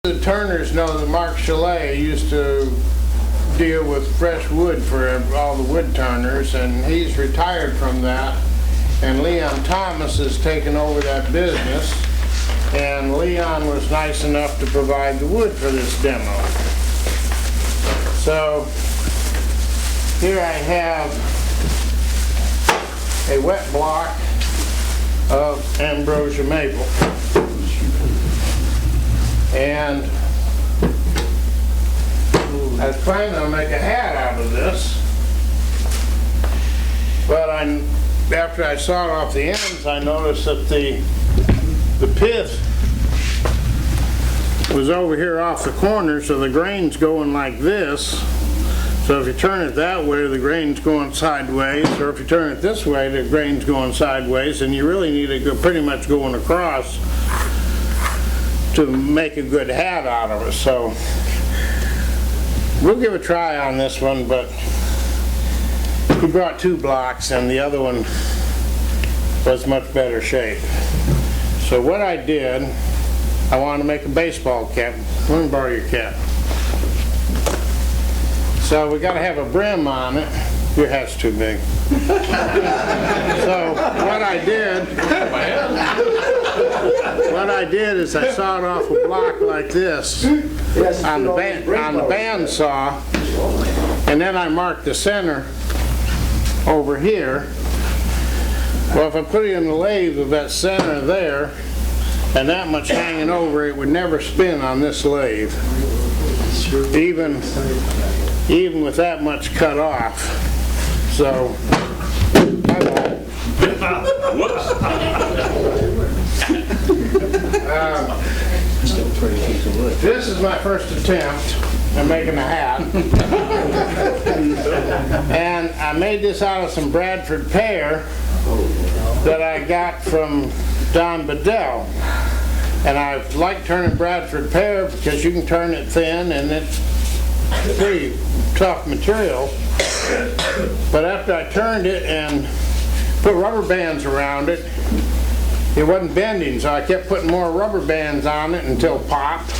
The Turners know that Mark Chalet used to deal with fresh wood for all the wood turners, and he's retired from that. And Leon Thomas has taken over that business, and Leon was nice enough to provide the wood for this demo. So here I have a wet block of ambrosia maple. And I was planning to make a hat out of this, but after I sawed off the ends, I noticed that the pith was over here off the corner, so the grain's going like this. So if you turn it that way, the grain's going sideways, or if you turn it this way, the grain's going sideways, and you really need to go pretty much going across to make a good hat out of it. So we'll give a try on this one, but we brought 2 blocks and the other one was much better shape. So what I did, I wanted to make a baseball cap. Let me borrow your cap. So we got to have a brim on it. Your hat's too big. So what I did is I sawed off a block like this on the band saw, and then I marked the center over here. Well, if I put it in the lathe with that center there and that much hanging over, it would never spin on this lathe, even with that much cut off. So this is my first attempt at making a hat, and I made this out of some Bradford pear that I got from Don Bedell. And I like turning Bradford pear because you can turn it thin and it's pretty tough material. But after I turned it and put rubber bands around it, it wasn't bending, so I kept putting more rubber bands on it until it popped.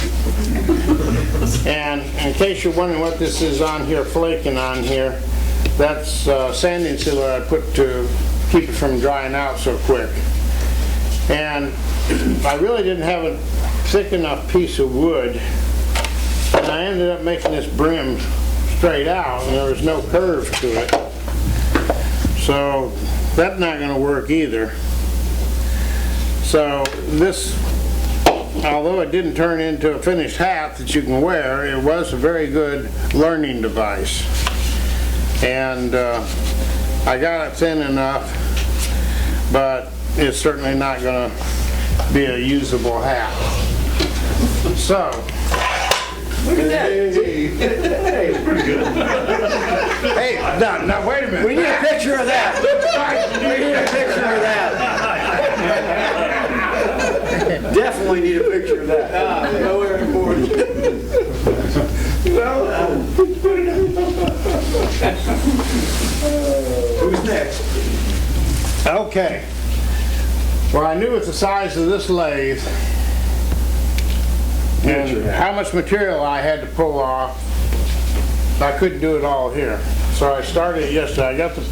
And in case you're wondering what this is on here, flaking on here, that's sanding sealer I put to keep it from drying out so quick. And I really didn't have a thick enough piece of wood, and I ended up making this brim straight out, and there was no curve to it. So that's not going to work either. So this, although it didn't turn into a finished hat that you can wear, it was a very good learning device. And I got it thin enough, but it's certainly not going to be a usable hat. So, look at that. Hey, pretty good. Hey, now wait a minute. We need a picture of that. We need a picture of that. Definitely need a picture of that. Nowhere important. Who's next? Okay. Well, I knew with the size of this lathe and how much material I had to pull off, I couldn't do it all here. So I started yesterday. I got the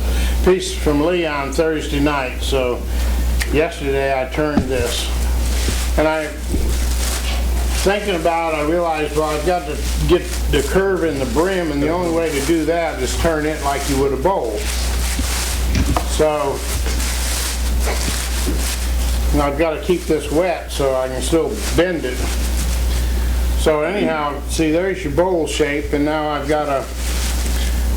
piece from Leon Thursday night, so yesterday I turned this. And thinking about it, I realized, well, I've got to get the curve in the brim, and the only way to do that is turn it like you would a bowl. So I've got to keep this wet so I can still bend it. So anyhow, see, there's your bowl shape, and now I've got a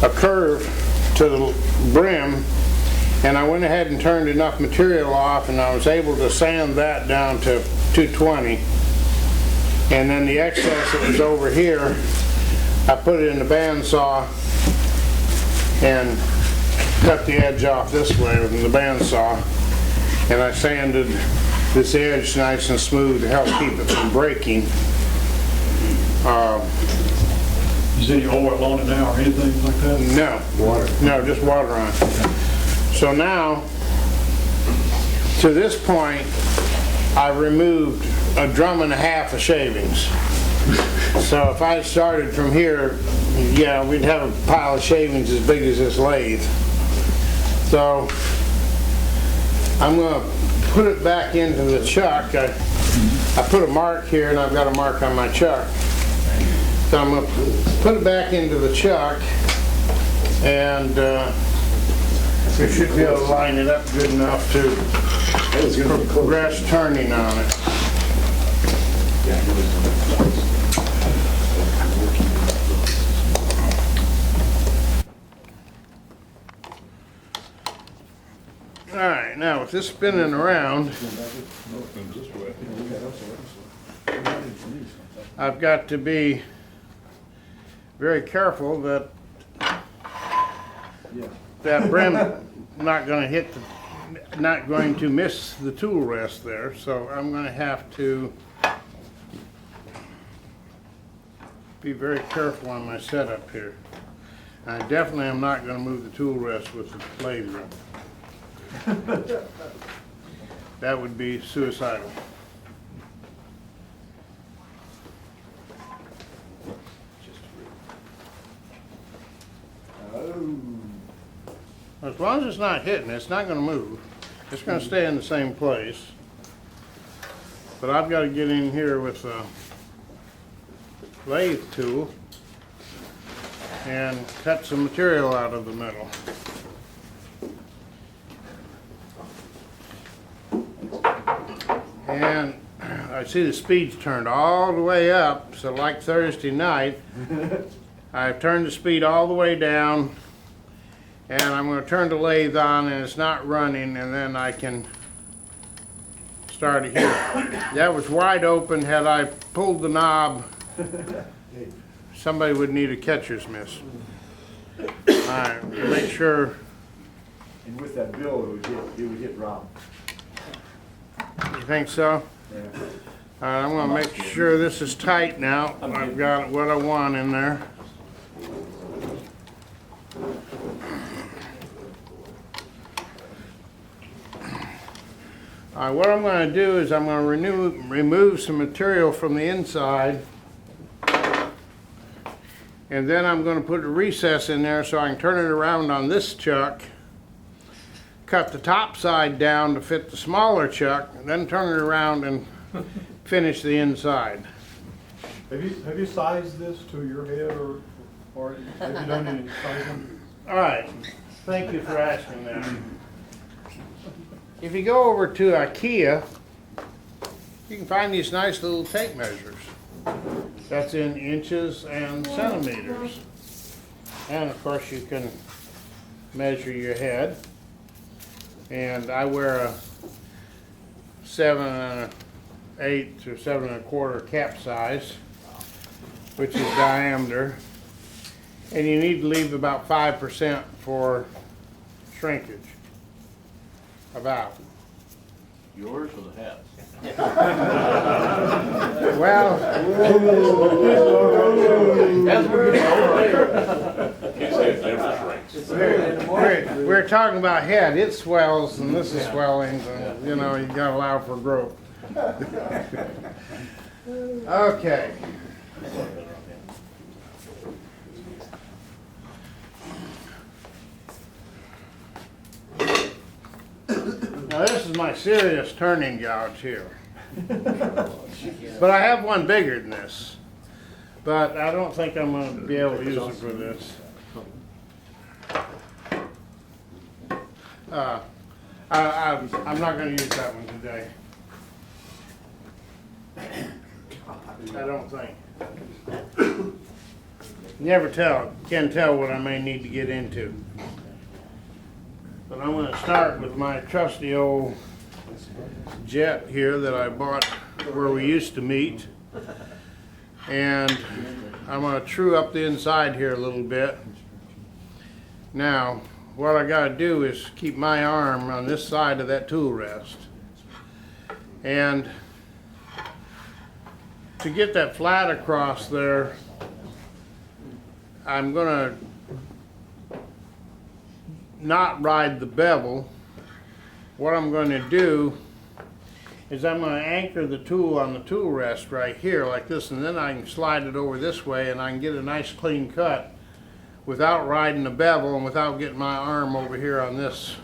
curve to the brim, and I went ahead and turned enough material off, and I was able to sand that down to 220. And then the excess that was over here, I put it in the bandsaw and cut the edge off this way with the bandsaw, and I sanded this edge nice and smooth to help keep it from breaking. Is any oil on it now or anything like that? No. Water. No, just water on it. So now, to this point, I removed a drum and a half of shavings. So if I started from here, yeah, we'd have a pile of shavings as big as this lathe. So I'm gonna put it back into the chuck. I put a mark here and I've got a mark on my chuck. So I'm gonna put it back into the chuck and we should be able to line it up good enough to progress turning on it. All right, now with this spinning around, I've got to be very careful that that brim not going to hit the, not going to miss the tool rest there. So I'm going to have to be very careful on my setup here. I definitely am not going to move the tool rest with the lathe room. That would be suicidal. As long as it's not hitting, it's not going to move. It's going to stay in the same place. But I've got to get in here with a lathe tool and cut some material out of the middle. And I see the speed's turned all the way up, so like Thursday night, I've turned the speed all the way down, and I'm going to turn the lathe on and it's not running, and then I can start it here. That was wide open. Had I pulled the knob, somebody would need a catcher's miss. All right, make sure. And with that bill, it would hit Rob. You think so? Yeah. All right, I'm going to make sure this is tight now. I've got what I want in there. All right, what I'm going to do is I'm going to remove some material from the inside, and then I'm going to put a recess in there so I can turn it around on this chuck, cut the top side down to fit the smaller chuck, and then turn it around and finish the inside. Have you sized this to your head, or have you done any sizing? All right, thank you for asking that. If you go over to IKEA, you can find these nice little tape measures. That's in inches and centimeters. And of course you can measure your head. And I wear a 7 1/8 or 7 1/4 cap size, which is diameter. And you need to leave about 5% for shrinkage. About. Yours or the house? Well, we're talking about head. It swells and this is swelling, and you know, you gotta allow for growth. Okay. Now this is my serious turning gouge here. But I have one bigger than this. But I don't think I'm going to be able to use it for this. I'm not going to use that one today. I don't think. Never tell. Can't tell what I may need to get into. But I'm going to start with my trusty old jet here that I bought where we used to meet. And I'm going to true up the inside here a little bit. Now, what I got to do is keep my arm on this side of that tool rest. And to get that flat across there, I'm going to not ride the bevel. What I'm going to do is I'm going to anchor the tool on the tool rest right here like this, and then I can slide it over this way and I can get a nice clean cut without riding the bevel and without getting my arm over here on this.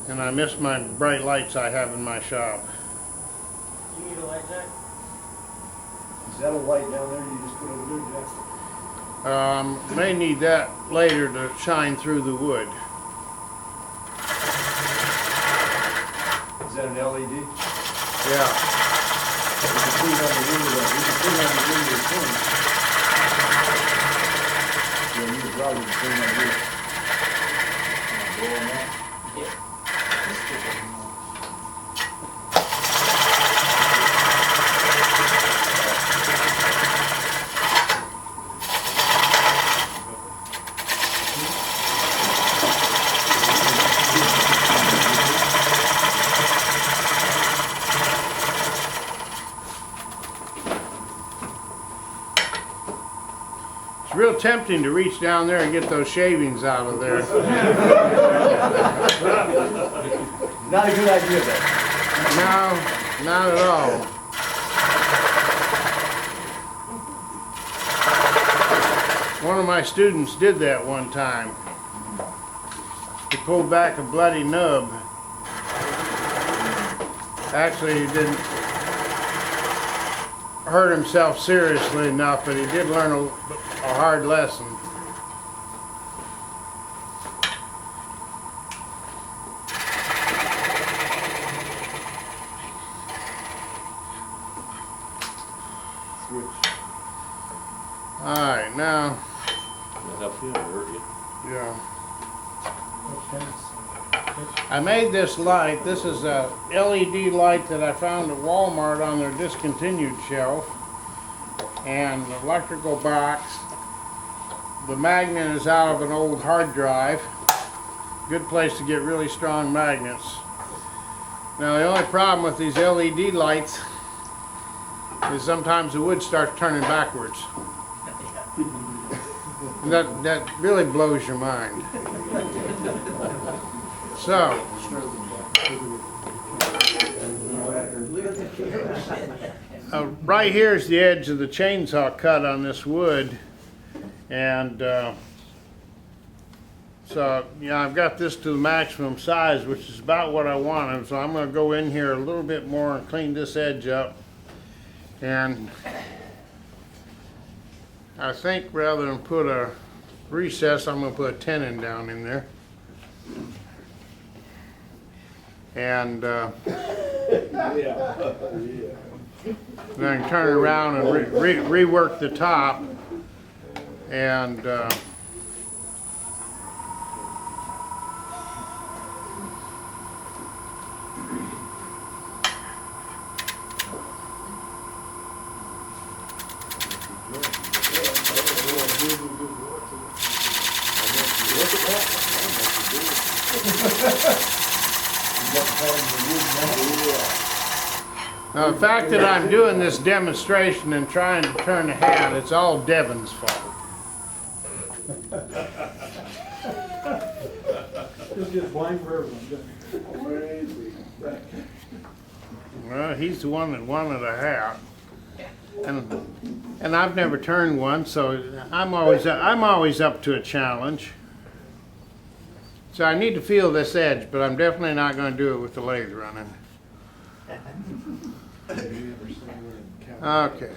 And I miss my bright lights I have in my shop. You need a light, Jack? Is that a light down there you just put over there, Jack? May need that later to shine through the wood. Is that an LED? Yeah. You can put it on the window. You can put it on the window too. Yeah, you can probably put it on the window. Go on that. It's real tempting to reach down there and get those shavings out of there. Not a good idea, though. No, not at all. One of my students did that one time. He pulled back a bloody nub. Actually, he didn't hurt himself seriously enough, but he did learn a hard lesson. All right, now, That help you or hurt you? yeah. I made this light. This is a LED light that I found at Walmart on their discontinued shelf. And the electrical box. The magnet is out of an old hard drive. Good place to get really strong magnets. Now the only problem with these LED lights is sometimes the wood starts turning backwards. That really blows your mind. So, right here is the edge of the chainsaw cut on this wood, and so I've got this to the maximum size, which is about what I wanted. So I'm going to go in here a little bit more and clean this edge up, and I think rather than put a recess, I'm going to put a tenon down in there. And then I can turn it around and rework the top. And now the fact that I'm doing this demonstration and trying to turn the hat, it's all Devin's fault. Just get blamed for everything. Well, he's the one that wanted a hat, and I've never turned one, so I'm always up to a challenge. So I need to feel this edge, but I'm definitely not going to do it with the lathe running. Okay.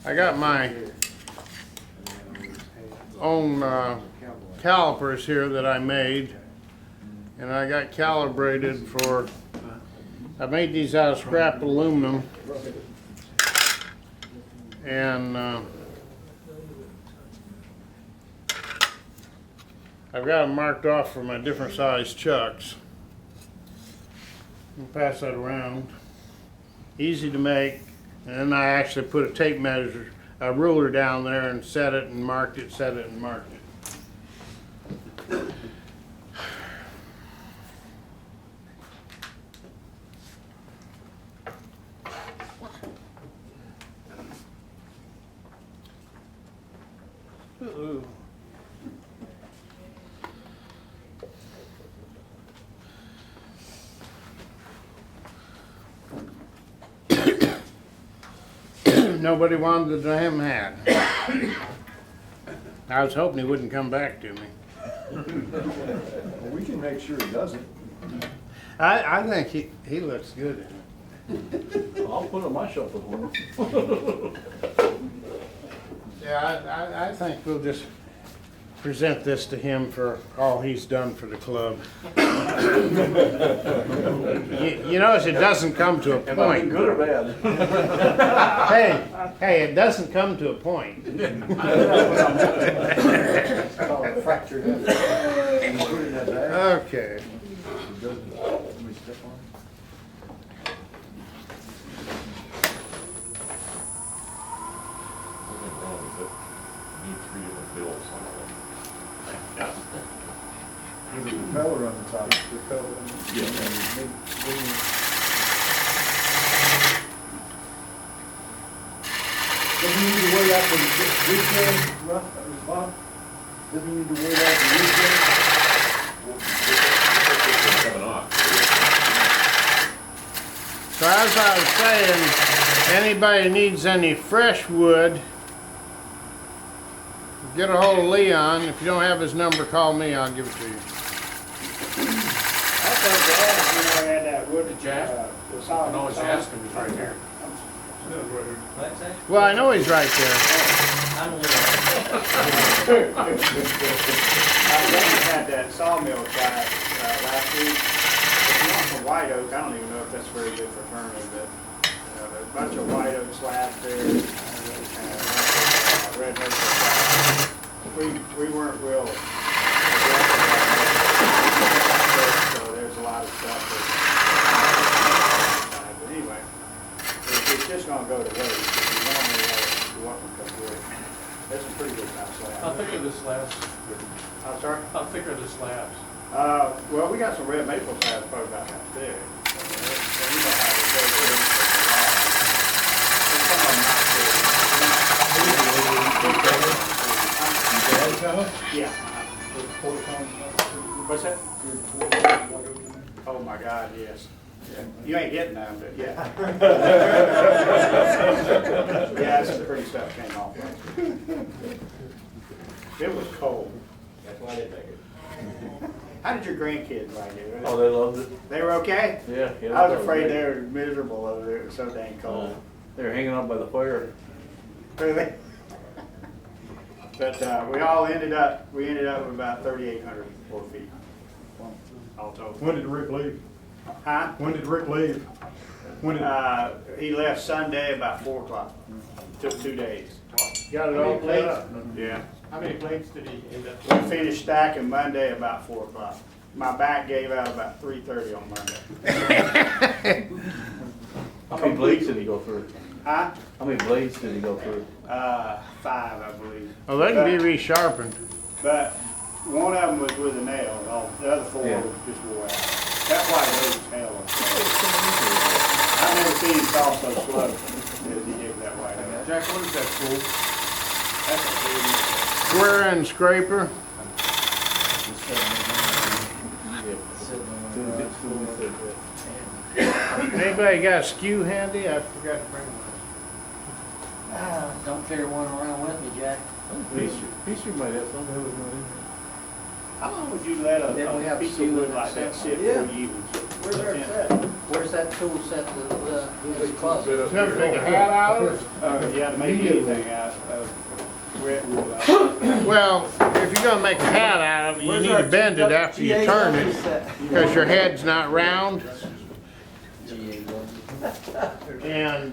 I got my own calipers here that I made, and I got calibrated for, I made these out of scrap aluminum, and I've got them marked off for my different size chucks. I'll pass that around. Easy to make, and then I actually put a tape measure, a ruler down there and set it and marked it, set it and marked it. Ooh. Nobody wanted the damn hat. I was hoping he wouldn't come back to me. Well, we can make sure he doesn't. I think he looks good in it. I'll put it on my shelf with one. Yeah, I think we'll just present this to him for all he's done for the club. You notice it doesn't come to a Am I point. being good or bad? Hey, it doesn't come to a point. Fractured hip. Put it in that bag. Okay. Let me step on it. Nothing wrong with it. Need 3 different bills. There's a propeller on the top. Propeller. Doesn't he need to wait out for the weekend, Bob? Doesn't he need to wait out the weekend? Coming off. So as I was saying, anybody needs any fresh wood, get a hold of Leon. If you don't have his number, call me, I'll give it to you. I thought Dad, you know, had that wood. Jack? The solid. No, it's asking, he's right here. What's that? Well, I know he's right there. I'm a little. I had that sawmill class last week. If you want some white oak, I don't even know if that's very good for turning, but there's a bunch of white oak slabs there, and red maple slabs. We weren't real aggressive, so there's a lot of stuff that, but anyway, it's just gonna go to waste. If you normally want to come with it. There's some pretty good top slabs. How thick are the slabs? I'm sorry? How thick are the slabs? Well, we got some red maple slabs probably about that thick. And you know how they go through it. And some of them not good. Yeah. What's that? Oh my God, yes. Yeah. You ain't getting none, but yeah. Yeah, some pretty stuff came off. It was cold. That's why I didn't make it. How did your grandkids like it? Oh, they loved it. They were okay? Yeah. I was afraid they were miserable over there. It was so dang cold. They were hanging out by the fire. Really? But we ended up with about 3,800 feet. All told. When did Rick leave? Huh? When did Rick leave? When did? He left Sunday about 4 o'clock. Took 2 days. Got it all cleaned up. Yeah. How many plates did he end up? We finished stacking Monday about 4 o'clock. My back gave out about 3:30 on Monday. How many blades did he go through? Huh? How many blades did he go through? 5, I believe. Oh, they can be resharpened. But one of them was with a nail. The other 4 Yeah. just wore out. That's why it was hell. I've never seen him saw so slow as he did that way. Jack, what is that tool? That's a big. Square end scraper. Anybody got a skew handy? I forgot to bring one. Don't carry one around with me, Jack. Peace might have some. How long would you let Then we a have piece to of see wood what like it that says. sit Yeah. for you? Where's that tool set in his closet? Never make a hat out of it? Yeah, to make anything out of wet wood. Well, if you're gonna make a hat out of it, you need to bend it after you turn it, because your head's not round. And,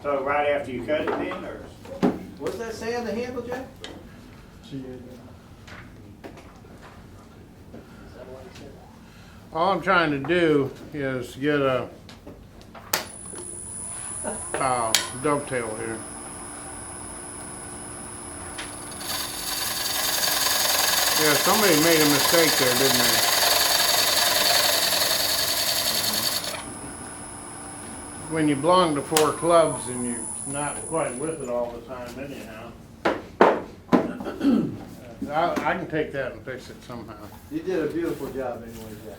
So right after you cut it then, or? What's that say on the handle, Jack? all I'm trying to do is get a dovetail here. Yeah, somebody made a mistake there, didn't they? when you belong to 4 clubs and you're not quite with it all the time anyhow. I can take that and fix it somehow. You did a beautiful job anyway, Jack.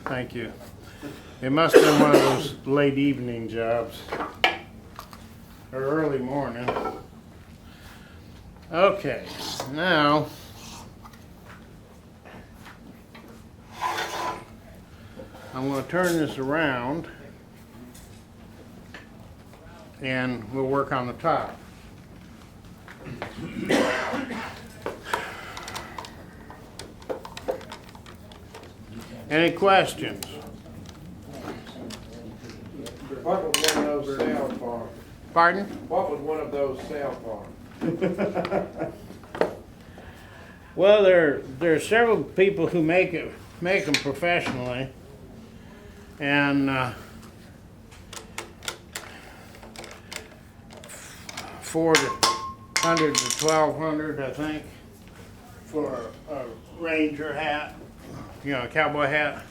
Thank you. It must have been one of those late evening jobs. Or early morning. Okay, now I'm going to turn this around and we'll work on the top. Any questions? What was one of those sale farms? Pardon? What was one of those sale farms? Well, there are several people who make them professionally, and $400 to $1,200, I think, for a ranger hat, you know, a cowboy hat.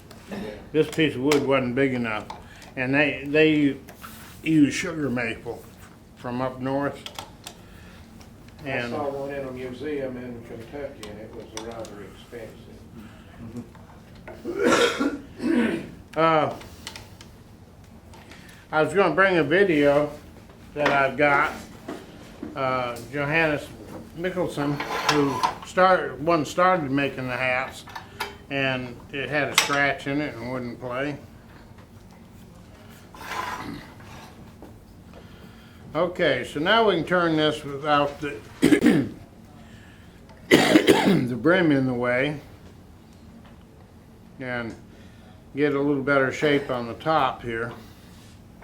This piece of wood wasn't big enough, and they use sugar maple from up north. I And saw one in a museum in Kentucky and it was rather expensive. I was going to bring a video that I've got. Johannes Mickelson, who started making the hats, and it had a scratch in it and wouldn't play. Okay, so now we can turn this without the the brim in the way and get a little better shape on the top here.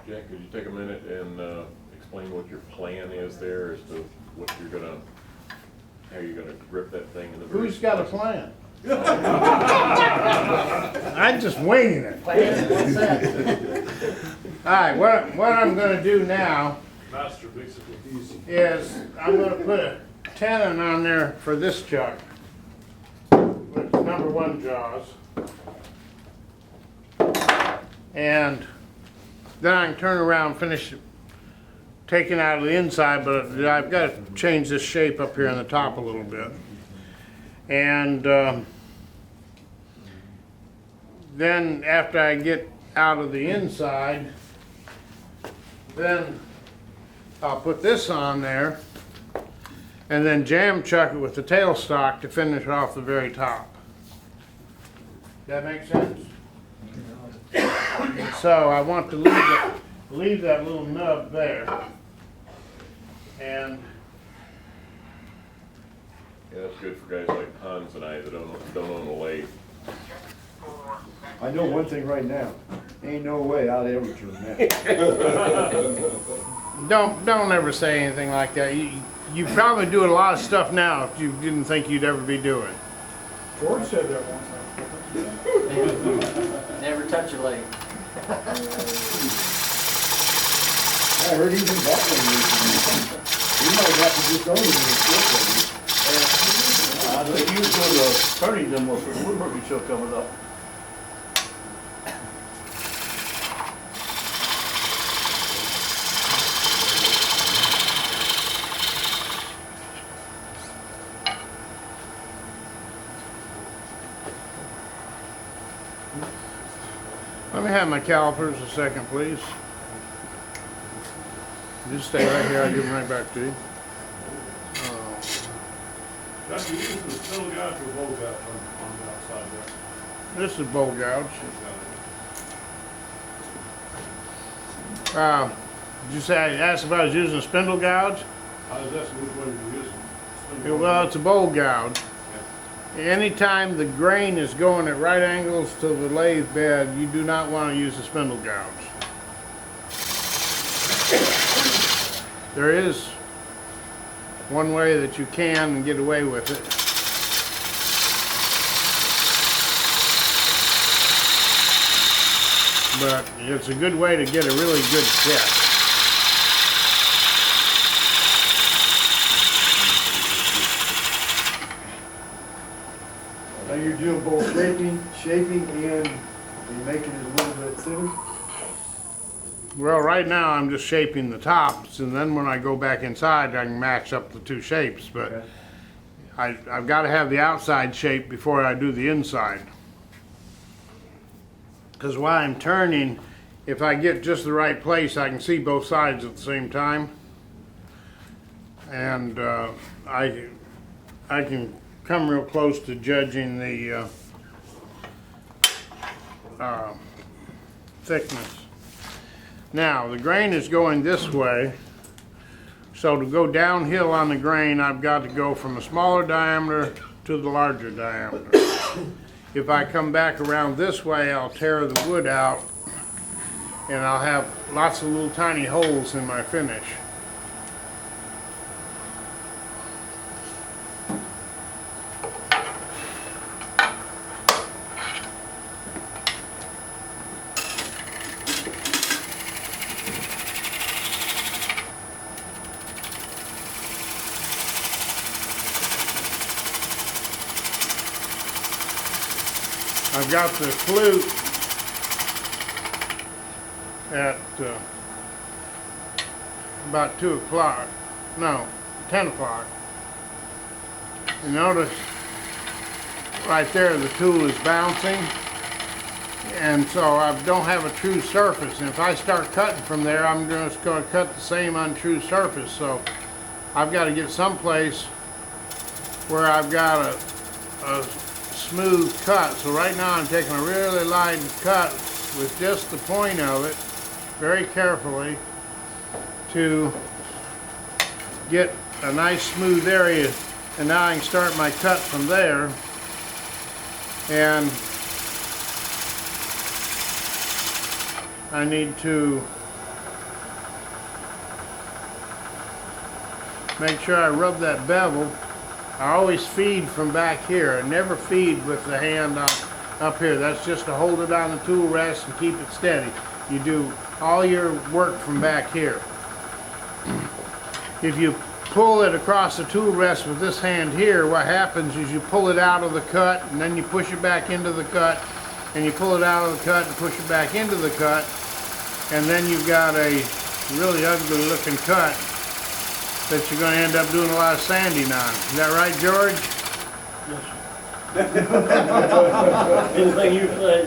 Jack, could you take a minute and explain what your plan is there as to what you're gonna, how you're gonna grip that thing in the very... Who's got a plan? I'm just winging it. What's that? All right, what I'm going to do now is I'm going to put a tenon on there for this chuck, which is number 1 jaws, and then I can turn around and finish taking out of the inside, but I've got to change this shape up here on the top a little bit. And then after I get out of the inside, then I'll put this on there and then jam chuck it with the tailstock to finish off the very top. That make sense? So I want to leave that little nub there. And Yeah, that's good for guys like Hans and I that don't own a lathe. I know one thing right now, ain't no way I'd ever turn that. don't ever say anything like that. You probably do a lot of stuff now if you didn't think you'd ever be doing. George said that one time. Never touch a leg. I heard even that one recently. You might have to just own it in I think you was going to turning them for the woodworking show coming up. Let me have my calipers a second, please. Just stay right here. I'll give them right back to you. That's using the steel gouge or bowl gouge on the outside there. This is bowl gouge. Did you say I asked if I was using a spindle gouge? I was asking which one you're using. Well, it's a bowl gouge. Anytime the grain is going at right angles to the lathe bed, you do not want to use a spindle gouge. There is one way that you can get away with it. But it's a good way to get a really good set. Now you're doing both shaping and you're making it a little bit thinner. Well, right now I'm just shaping the tops, and then when I go back inside, I can match up the two shapes. But Okay. I've got to have the outside shape before I do the inside. Because while I'm turning, if I get just the right place, I can see both sides at the same time. And I can come real close to judging the thickness. Now, the grain is going this way, so to go downhill on the grain, I've got to go from a smaller diameter to the larger diameter. If I come back around this way, I'll tear the wood out, and I'll have lots of little tiny holes in my finish. I've got the flute at about 2 o'clock, no, 10 o'clock. You notice right there the tool is bouncing, and so I don't have a true surface. And if I start cutting from there, I'm just going to cut the same untrue surface. So I've got to get someplace where I've got a smooth cut. So right now I'm taking a really light cut with just the point of it, very carefully, to get a nice smooth area. And now I can start my cut from there. And I need to make sure I rub that bevel. I always feed from back here. I never feed with the hand up here. That's just to hold it on the tool rest and keep it steady. You do all your work from back here. If you pull it across the tool rest with this hand here, what happens is you pull it out of the cut, and then you push it back into the cut, and you pull it out of the cut and push it back into the cut, and then you've got a really ugly looking cut that you're going to end up doing a lot of sanding on. Is that right, George? Anything you say.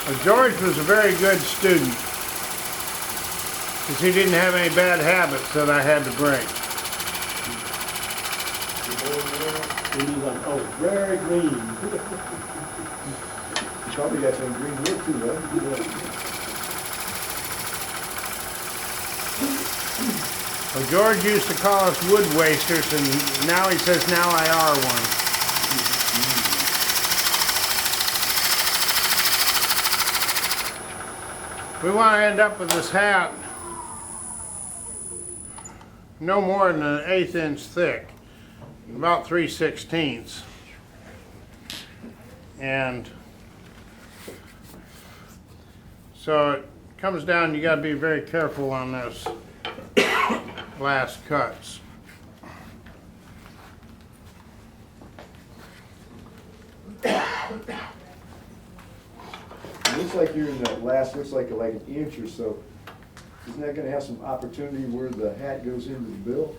Well, George was a very good student because he didn't have any bad habits that I had to break. He's like, oh, very green. You probably got some green wood too, right? Well, George used to call us wood wasters, and now he says, now I are one. We want to end up with this hat no more than an 1/8 inch thick, about 3/16. And so it comes down, you got to be very careful on this last cuts. It looks like you're in the last, looks like an inch or so. Isn't that gonna have some opportunity where the hat goes into the bill?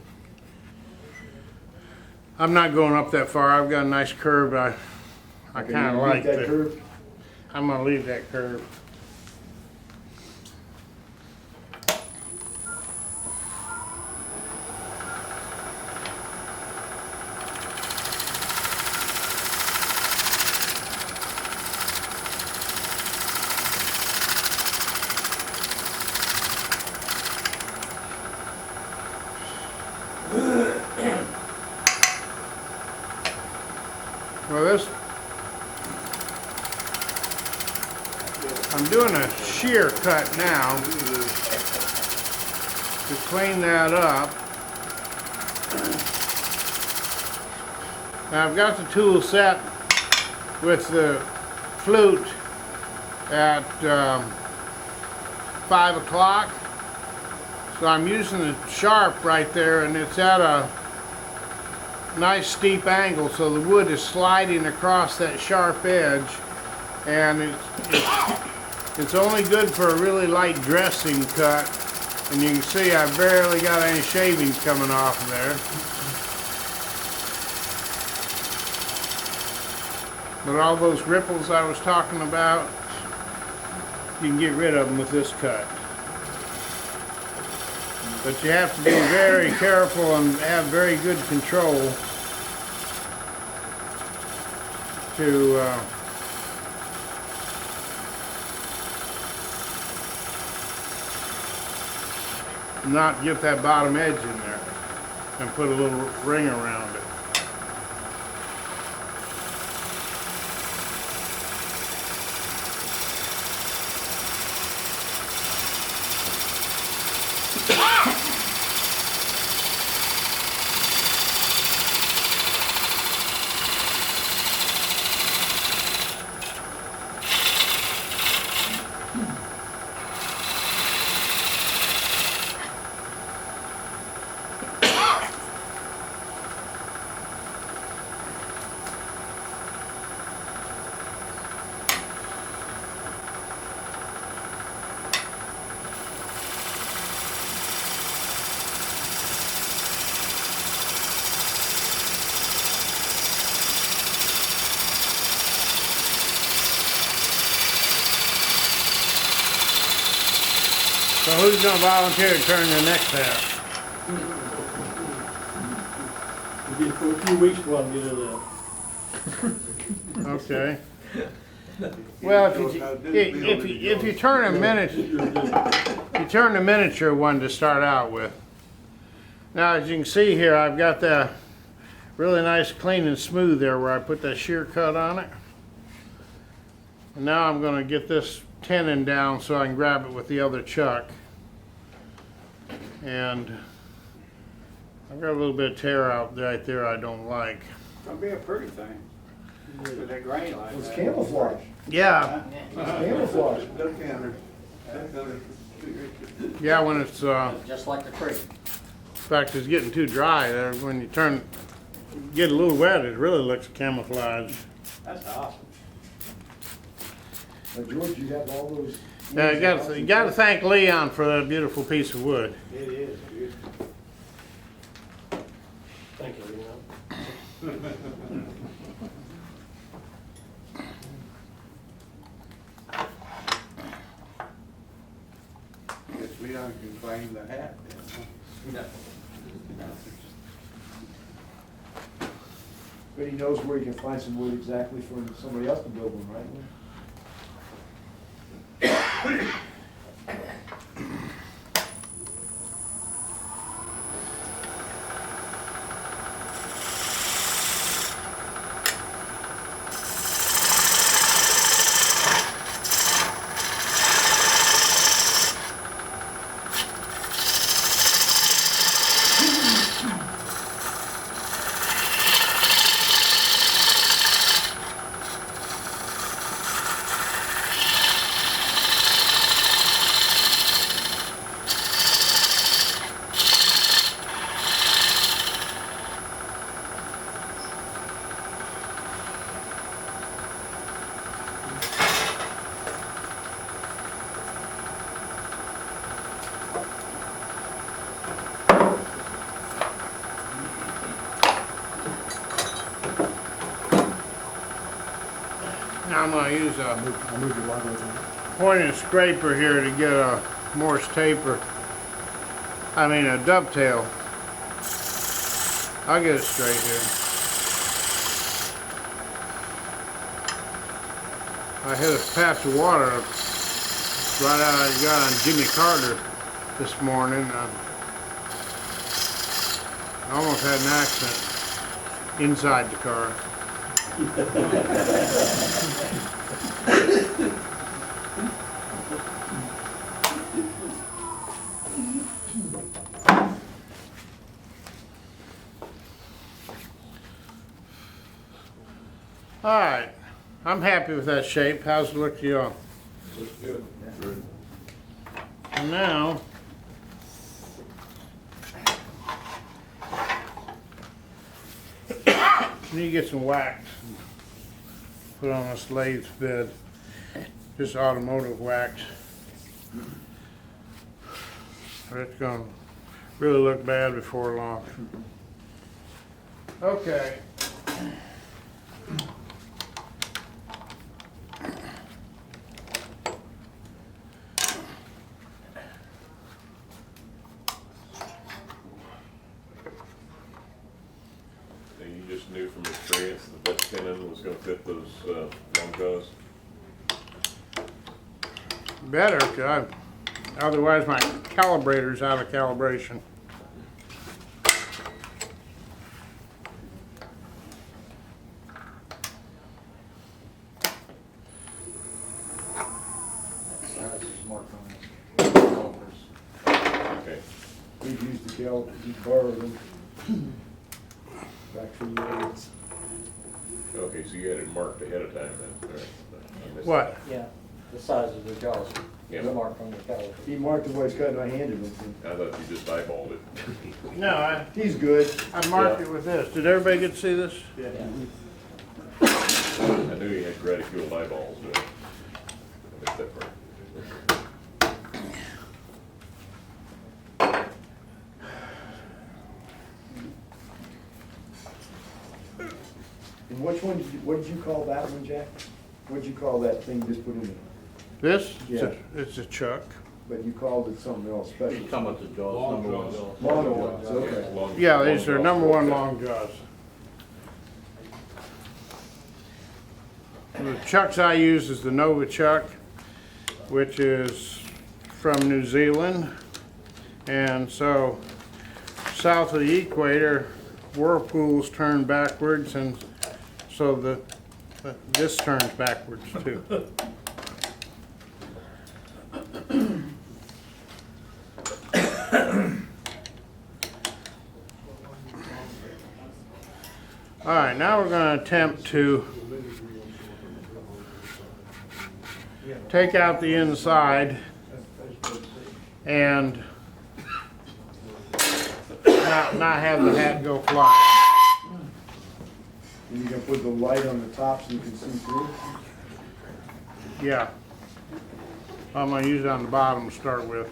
I'm not going up that far. I've got a nice curve. I Okay, kind you of leave like that the curve? I'm going to leave that curve. Well, this, I'm doing a shear cut now to clean that up. Now I've got the tool set with the flute at 5 o'clock. So I'm using the sharp right there, and it's at a nice steep angle, so the wood is sliding across that sharp edge, and it's only good for a really light dressing cut. And you can see I've barely got any shavings coming off of there. But all those ripples I was talking about, you can get rid of them with this cut. But you have to be very careful and have very good control to not get that bottom edge in there, and put a little ring around it. So who's gonna volunteer to turn the next half? We did for a few weeks while we did that. Okay. Well, if you turn a miniature one to start out with. Now, as you can see here, I've got the really nice, clean and smooth there where I put that shear cut on it. And now I'm going to get this tenon down so I can grab it with the other chuck. And I've got a little bit of tear out right there I don't like. It's gonna be a pretty thing. With that grain like It's that. camouflage. Yeah, It's camouflage. yeah, when it's, Just like the creek. in fact, it's getting too dry there. When you get a little wet, it really looks camouflaged. That's awesome. Now, George, you have all those. Yeah, you got to thank Leon for that beautiful piece of wood. It is beautiful. Thank you, Leon. Guess Leon can claim the hat then. But he knows where he can find some wood exactly for somebody else to build one, right? Now I'm going to use a point and scraper here to get a Morse taper. I mean a dovetail. I'll get it straight here. I hit a patch of water right out I got on Jimmy Carter this morning. I almost had an accident inside the car. All right, I'm happy with that shape. How's it look to you all? Looks good. Good. And now, Need to get some wax. Put on this lathe bed. Just automotive wax. It's gonna really look bad before long. Okay. And you just knew from experience that that tenon was gonna fit those long jaws? Better, 'cause otherwise my calibrator's out of calibration. Size is marked on it. Calipers. Okay. We've used the calipers, we borrowed them. Back from the olds. Okay, so you had it marked ahead of time then? All right. I missed What? Yeah, the size of the jaws, Yeah. the mark on the caliper. He marked it while he's cutting, I handed them to him. that. I thought you just eyeballed it. No, He's good. I marked it with this. Did everybody get to see this? Yeah. I knew you had graticuled eyeballs, but I missed that part. And which one, what did you call that one, Jack? What'd you call that thing you just put in there? This? Yeah. It's a chuck. But you called it something else special. You're talking about the jaws, number one jaws. Long ones, okay. Long- Yeah, these long are jaws. number one long jaws. The chucks I use is the Nova chuck, which is from New Zealand. And so south of the equator, whirlpools turn backwards, and so this turns backwards too. All right, now we're going to attempt to take out the inside and not have the hat go fly. And you're gonna put the light on the top so you can see through? Yeah. I'm going to use it on the bottom to start with.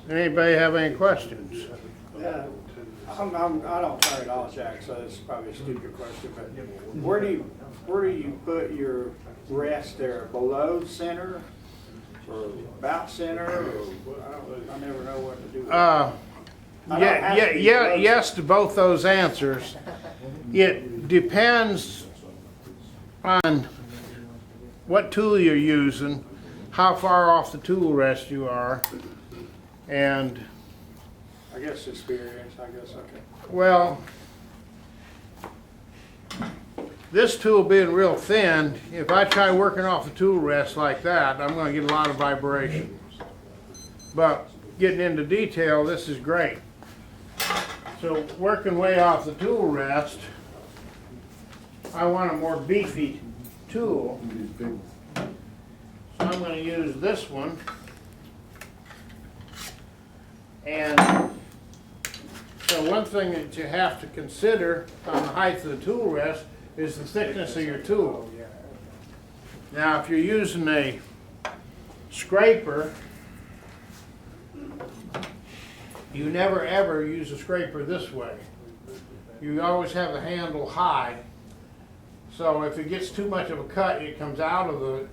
Anybody have any questions? I don't turn it on, Jack, so it's probably a stupid question, but where do you put your rest there? Below center or about center, or I never know what to do with it. I don't have to be below Yes to both those answers. It depends on what tool you're using, how far off the tool rest you are, and I guess experience, I guess, okay. well, this tool being real thin, if I try working off the tool rest like that, I'm going to get a lot of vibration. But getting into detail, this is great. So working way off the tool rest, I want a more beefy tool. These big ones. So I'm going to use this one. And so one thing that you have to consider on the height of the tool rest is the thickness of your tool. Now, if you're using a scraper, you never ever use a scraper this way. You always have the handle high. So if it gets too much of a cut, it comes out of the,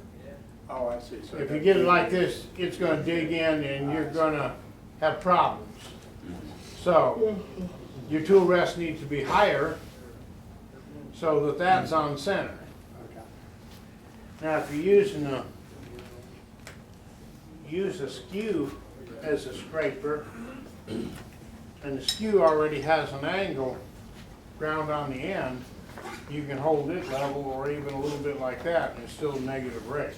Oh, I see. So if you get it like this, it's gonna dig in and you're gonna have problems. So your tool rest needs to be higher so that that's on center. Okay. Now, if you're using use a skew as a scraper, and the skew already has an angle ground on the end, you can hold it level or even a little bit like that and it's still negative rate.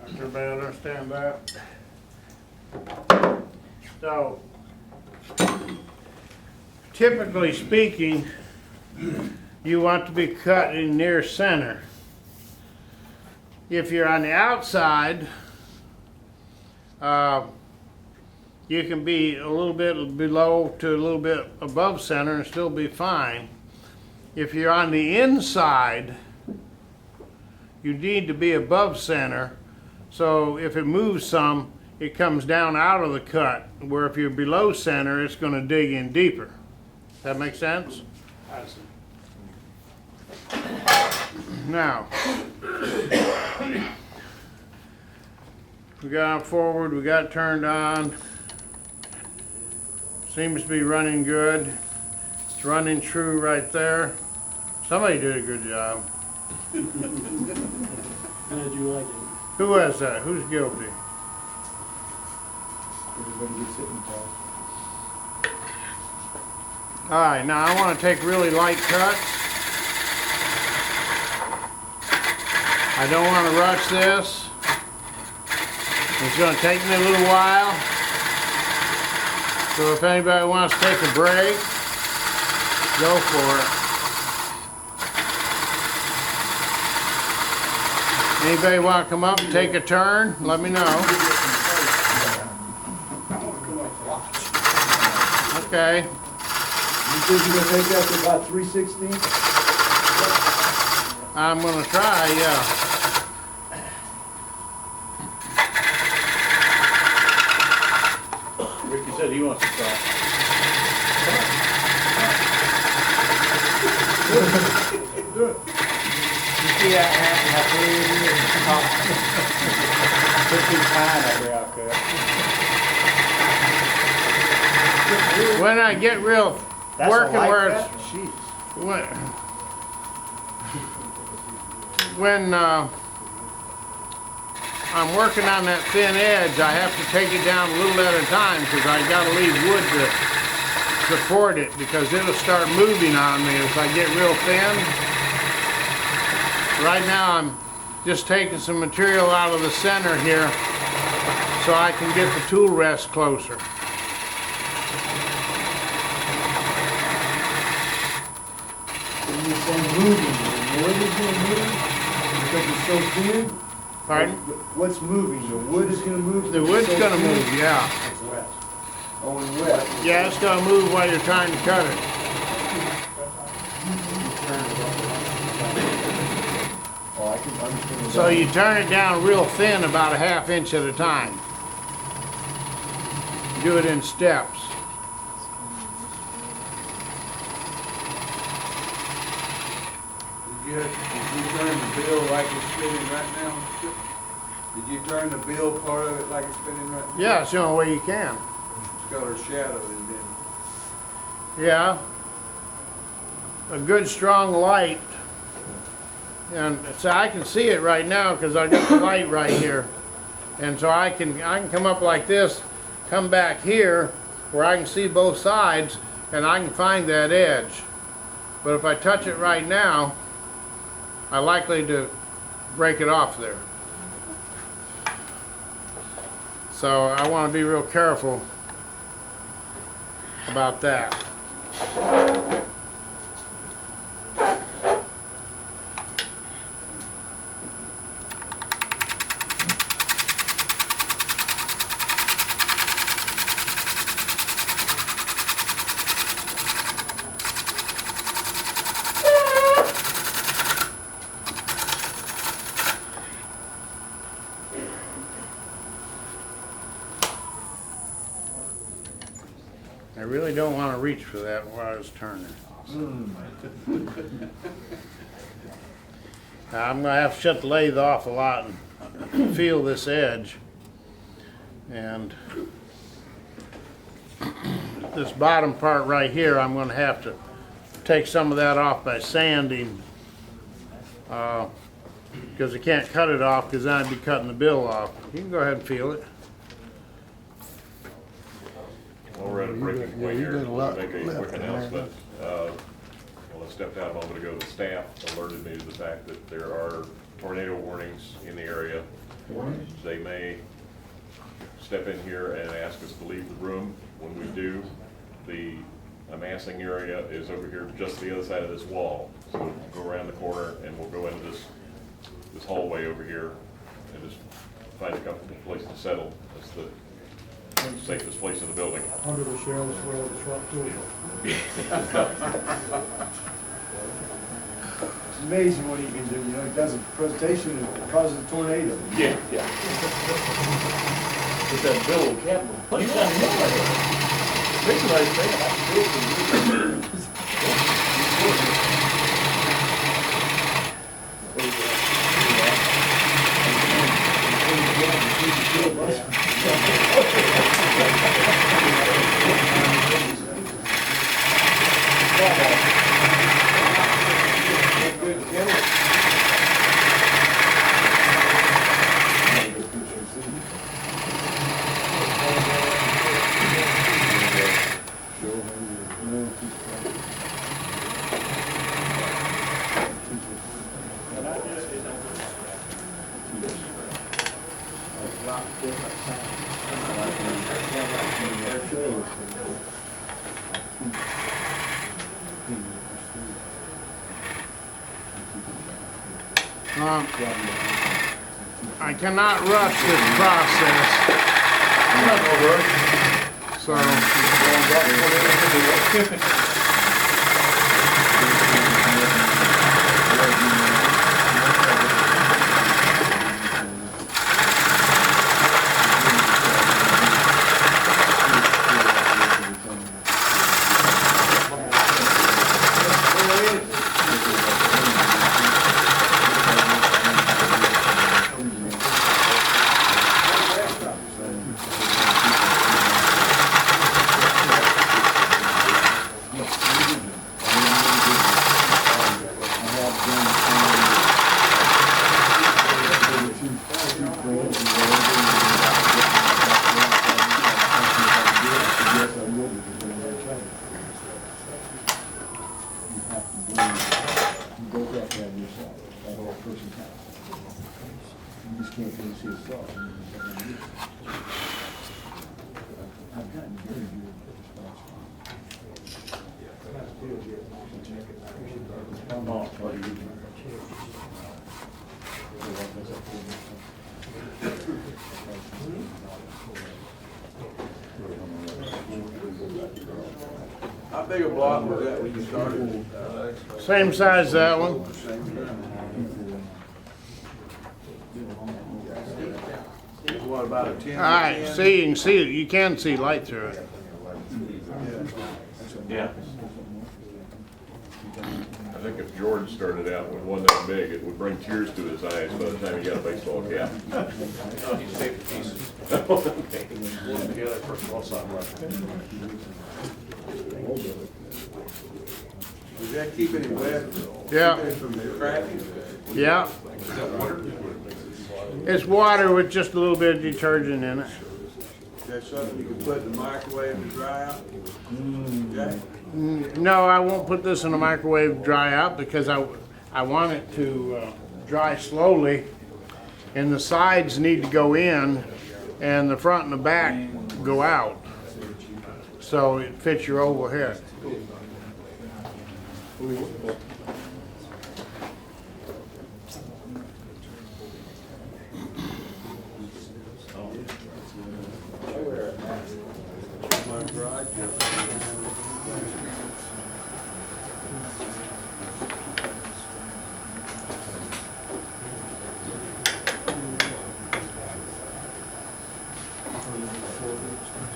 Everybody understand that? So, typically speaking, you want to be cutting near center. If you're on the outside, you can be a little bit below to a little bit above center and still be fine. If you're on the inside, you need to be above center, so if it moves some, it comes down out of the cut, where if you're below center, it's going to dig in deeper. That make sense? I see. Now, we got forward, we got turned on. Seems to be running good. It's running true right there. Somebody did a good job. How'd you like it? Who has that? Who's guilty? Everybody gets hitting tight. All right, now I want to take really light cuts. I don't want to rush this. It's going to take me a little while. So if anybody wants to take a break, go for it. Anybody want to come up and take a turn? Let me know. Okay. You think you're gonna take that to about 3/16? I'm going to try, yeah. Ricky said he wants to try. You see that hat Put too fine over out there. When I get real That's working a light where cut? it's Jeez. when I'm working on that thin edge, I have to take it down a little at a time because I got to leave wood to support it, because it'll start moving on me as I get real thin. Right now I'm just taking some material out of the center here so I can get the tool rest closer. When you say moving, the wood is gonna move because it's so thin? Pardon? What's moving? The wood is gonna move? The wood's So gonna thin? move, yeah. It's wet. Oh, and wet. Yeah, it's gonna move while you're trying to cut it. Oh, I can understand. So you turn it down real thin, about a ½ inch at a time. Do it in steps. Did you turn the bill like it's spinning right now? Did you turn the bill part of it like it's spinning right now? Yeah, it's the only way you can. It's got a shadow in it. Yeah. A good strong light. And so I can see it right now because I got the light right here. And so I can come up like this, come back here where I can see both sides, and I can find that edge. But if I touch it right now, I'm likely to break it off there. So I want to be real careful about that. I really don't want to reach for that while I was turning. Now I'm going to have to shut the lathe off a lot and feel this edge. And this bottom part right here, I'm going to have to take some of that off by sanding, because I can't cut it off, because then I'd be cutting the bill off. You can go ahead and feel it. Well, we're at a breaking point here, so we'll make a quick announcement. Well, I stepped out a moment ago, the staff alerted me to the fact that there are tornado warnings in the area. They may step in here and ask us to leave the room. When we do, the amassing area is over here, just the other side of this wall. So we'll go around the corner and we'll go into this hallway over here and just find a comfortable place to settle. That's the safest place in the building. Under the shelves where all the truck too. It's amazing what he can do, you know, he does a presentation and it causes a tornado. Yeah. With that bill capital. I cannot rush this process. So, How big a block was that when you started? same size as that one. What, about a 10? All right, see, you can see it. You can see light through it. Yeah. I think if George started out with one that big, it would bring tears to his eyes by the time he got a baseball cap. He's safe pieces. Together first of all, something Does that keep any wet? Yeah. Keep it from cracking? Yeah. It's water with just a little bit of detergent in it. Is that something you can put in the microwave to dry out? Jack? No, I won't put this in the microwave to dry out because I want it to dry slowly, and the sides need to go in and the front and the back go out so it fits your overhead.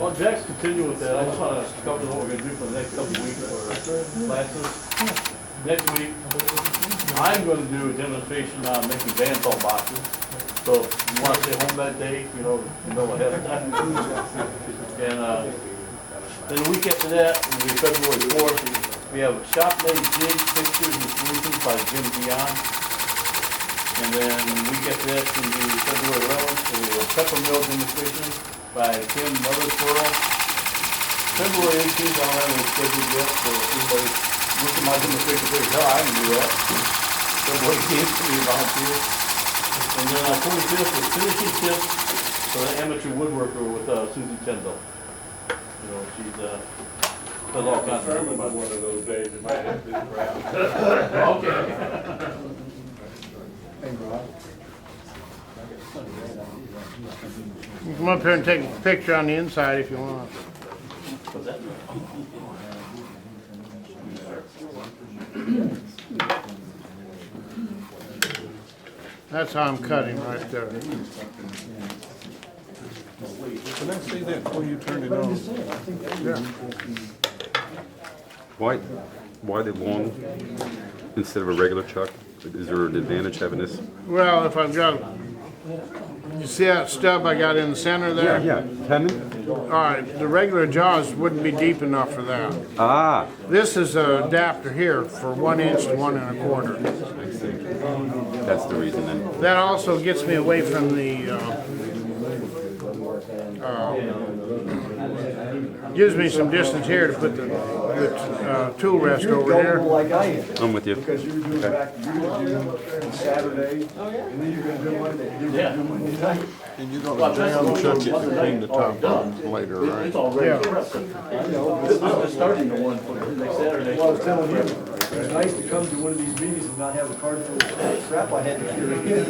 Well, Jack's continuing with that. I just want to cover what we're going to do for the next couple of weeks for classes. Next week, I'm going to do a demonstration on making bandsaw boxes. So if you want to stay home that day, you know ahead of time. And then the week after that, will be February 4th. We have shop-made jigs, fixtures, and solutions by Jim Dion. And then the week after that, it's going to be February 11th. We have pepper mill demonstration by Tim Mothersboro. February 18th, I'll have a scheduled yet, so if anybody looks at my demonstration page, hell, I can do that. February 18th, to be a volunteer. And then 25th is finishing tips for the amateur woodworker with Susie Tendall. You know, she's does all kinds of Determined stuff. one of those days, it might have been crowd. Okay. Hey, Rob. You can come up here and take a picture on the inside if you want. That's how I'm cutting right there. Can I see that before you turn it on? Yeah. Why the long instead of a regular chuck? Is there an advantage having this? Well, if I've got, you see that stub I got in the center there? Yeah, Hammond? All right, the regular jaws wouldn't be deep enough for that. Ah, This is an adapter here for 1 inch to 1 1/4. I see. That's the reason then. That also gets me away from the, gives me some distance here to put the tool rest You're over here. gullible like I am. I'm with you. Because you were doing back, you were doing Saturday, and then you're gonna do Monday, you're gonna do Monday night. And you're gonna jam chuck it and clean the top off later, right? It's already Yeah. pressed. I'm just starting the one for next Saturday. Well, I was telling you, it's nice to come to one of these meetings and not have a card full of crap I had to carry in.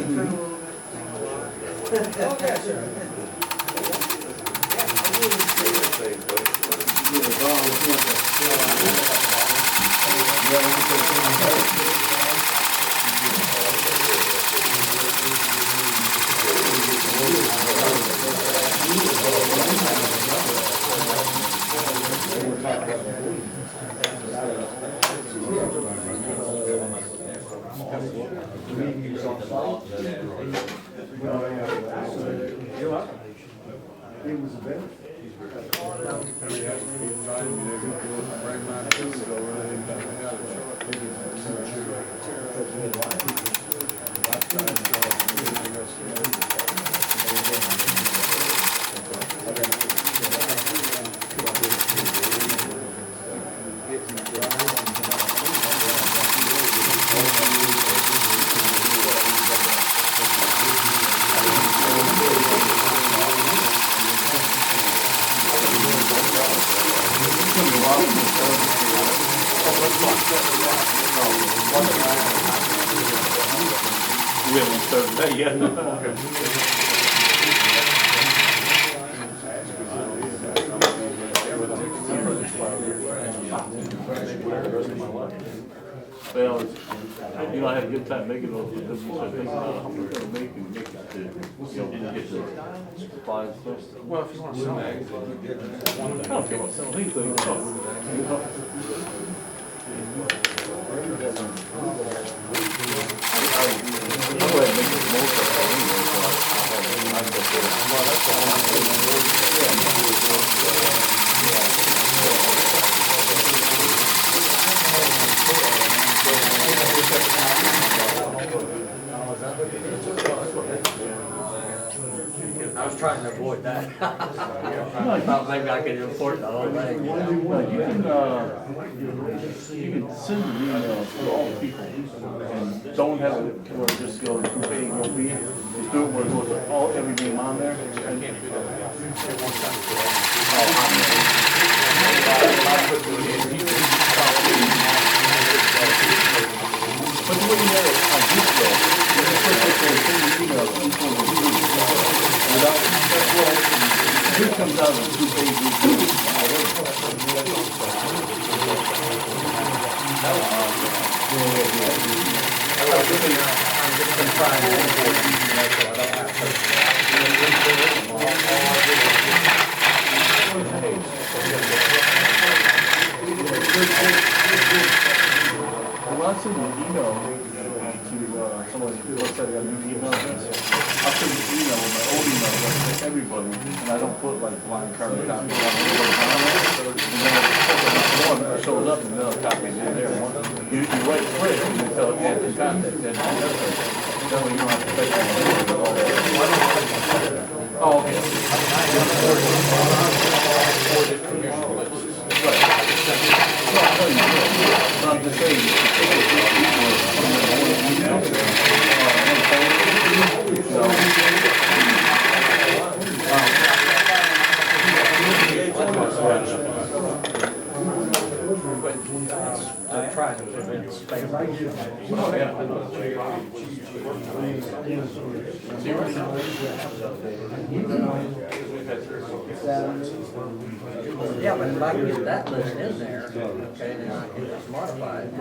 It was a benefit. We haven't started that yet. Well, you know, I had a good time making those, because you said, think about how much to make and make it to, you know, get the supplies and stuff. Well, if you want to sell it, I don't care about selling anything. I'm go ahead and make this most of it anyway, so I'll go for it. Well, that's I was trying to avoid that. I thought maybe I could import the whole thing. You can send an email to all the people and don't have it where it just goes from A to B. Just do it where it goes to all, every name on there. But the way you have it on this though, you can put the email to each one of the groups. Without, this comes out of 2 pages. Well, I'll send you an email to somebody who looks like a new email address. I'll send you an email with my old email address to everybody, and I don't put like blind carbon copy. And then one that shows up and the other copy is in there. You write quick and you tell it, add the contact, then that way you don't have to take it. Oh, okay. I'm just saying, to try to prevent spam. Yeah, but if I can get that list in there, okay, then I can just modify it.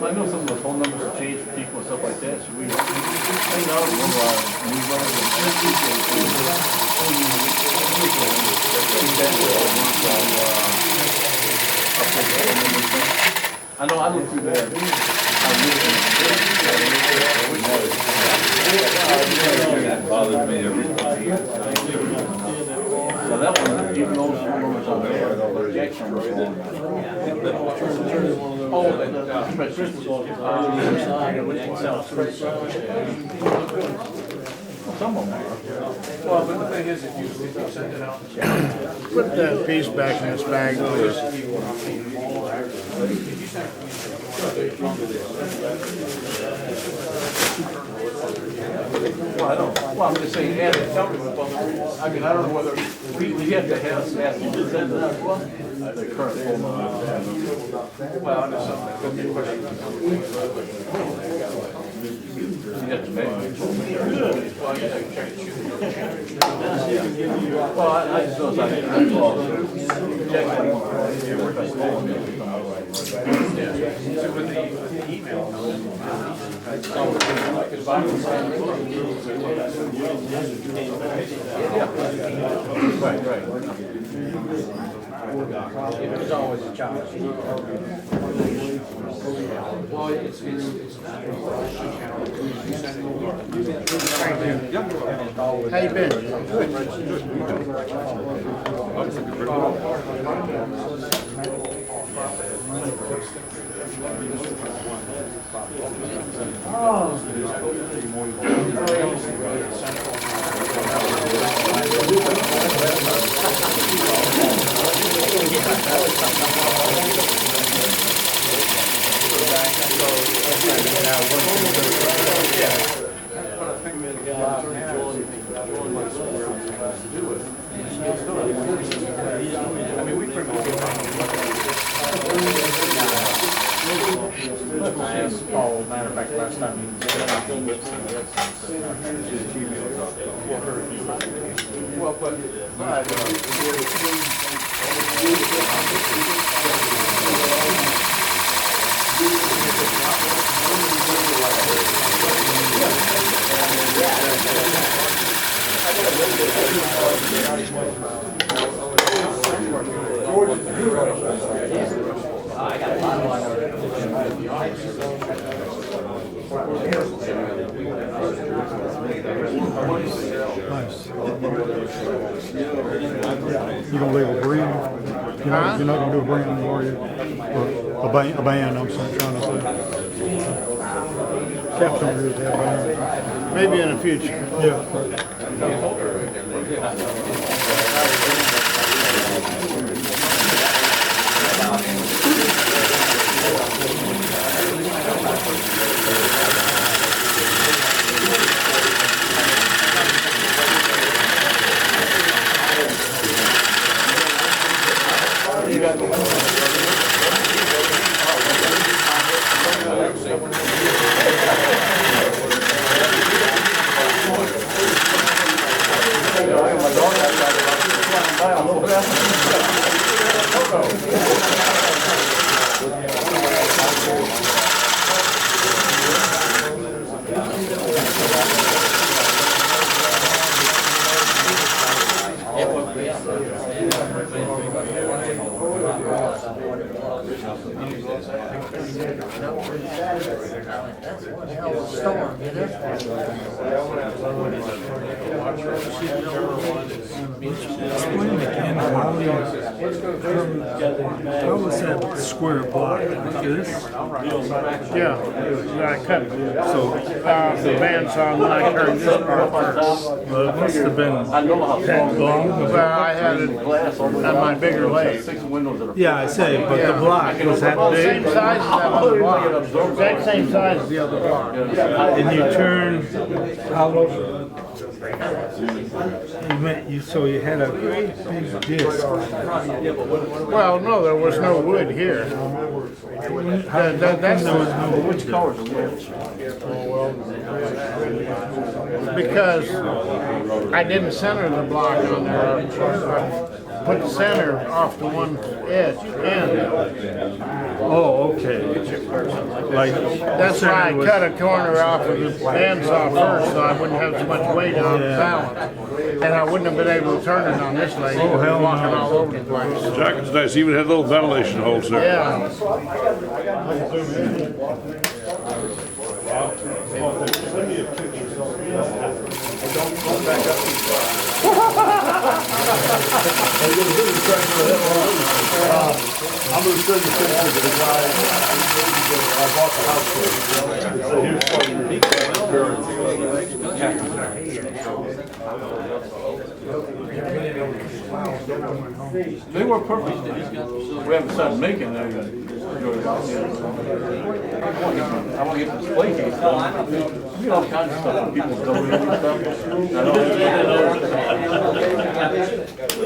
I know some of the phone numbers have changed for people and stuff like that, so we send out one of our newsletters. I know I looked through that. That bothered me every So that one, even those phone numbers on there, Jack's number. Oh, but Chris was some of them are. Well, but the thing is, if you send it out. Put that piece back in this bag, please. Well, I don't, well, I'm just saying, add it, tell me what, I mean, I don't know whether, we have to ask them to send us the current phone number. Well, I know something, could be a question. You have to make. Well, I guess I can check it, shoot. Well, I just know I call Jack. So with the email, Right. There's always a challenge. Well, it's How you been? Matter of fact, last time you well, but You gonna leave a brand? You're not gonna do a brand, are you? Or a band, I'm sorry, trying to say. Caps don't really have bands. Maybe in the future. Yeah. that's one hell of a storm, you know? Explain again how was that square block like this? Yeah, I cut the bandsaw and then I turned this part first. Well, it must have been that long. Well, I had it on my bigger lathe. Yeah, I say, but the block was that Same big? size as that other block. Exact same size as the other block. And you turn how? So you had a great big disc. Well, no, there was no wood here. That's There was no wood. because I didn't center the block on there. I put the center off to one edge end. Oh, okay. Like That's why I cut a corner off of the bandsaw first, so I wouldn't have so much weight on the balance. And I wouldn't have been able to turn it on this lathe. Oh, hell no. Walking all over the place. Jack is nice, even had little ventilation holes there. Yeah. I'm gonna send the picture to the guy I bought the house from. So here's They were perfect. We haven't started making them. I want to get this play case done. You know, all kinds of stuff when people don't really do stuff.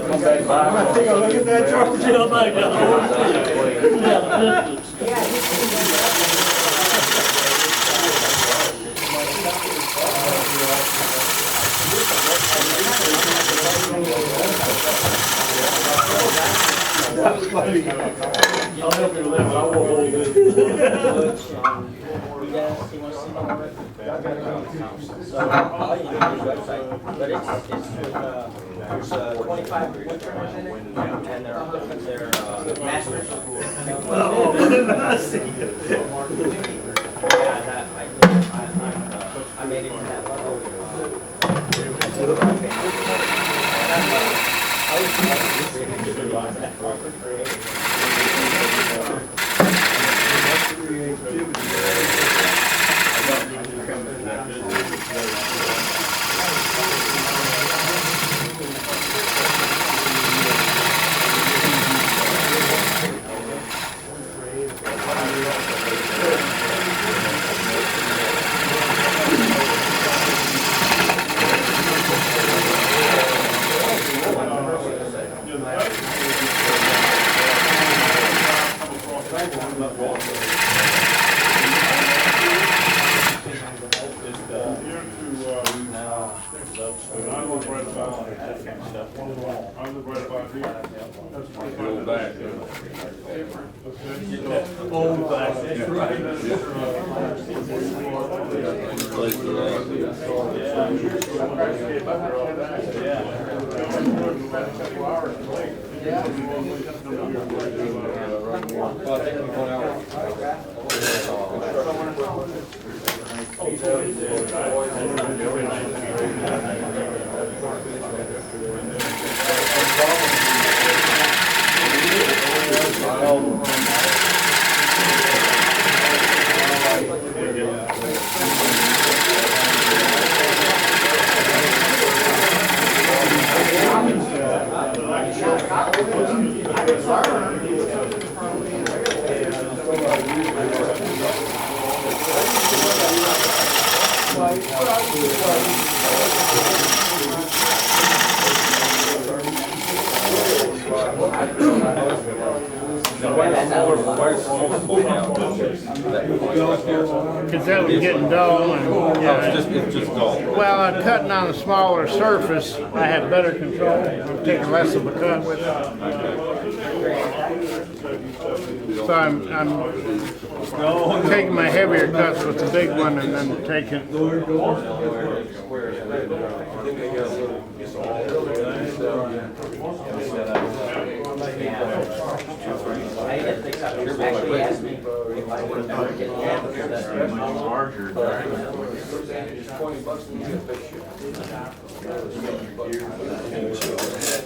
Come back by. Look at that George. Oh my God. I'll help you with that, but I won't hold it. There's 25 wood trimmers in it, and they're masters. I made it to that level. Because that was getting dull and, It's just dull. well, I'm cutting on a smaller surface, I have better control. I'm taking less of a cut with it. So I'm taking my heavier cuts with the big one and then taking. Actually asked me if I would ever get larger. $20 to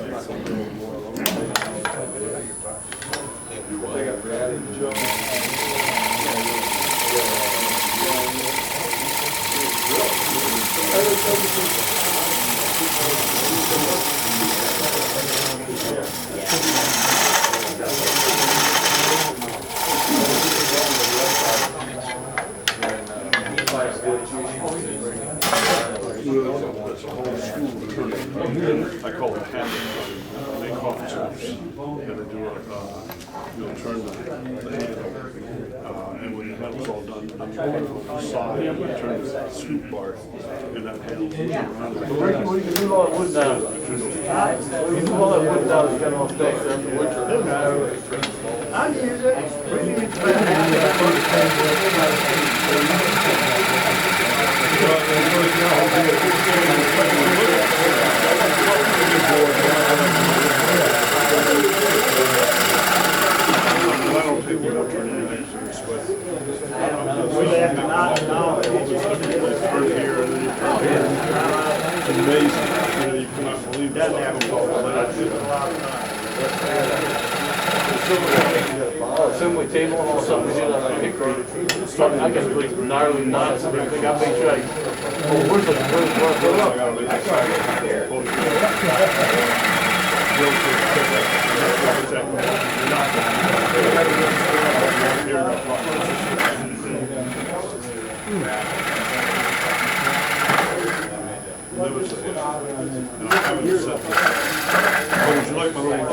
I call it handle. They call it chips. And they do like, you'll turn the handle, and when the handle's all done, on the side, you turn the scoop bar, and that handle. So Ricky, what you can do all that wood now? You can do all that wood now, you got all stacked up in winter. I use it. I don't think we're gonna turn anything serious, but. We have to not know. Turn here and then you turn here. It's amazing. You know, you cannot believe that. Assembly table and all stuff, we did on that hickory. Starting, I got really gnarly knots and everything, I made sure I, where's Would you like my little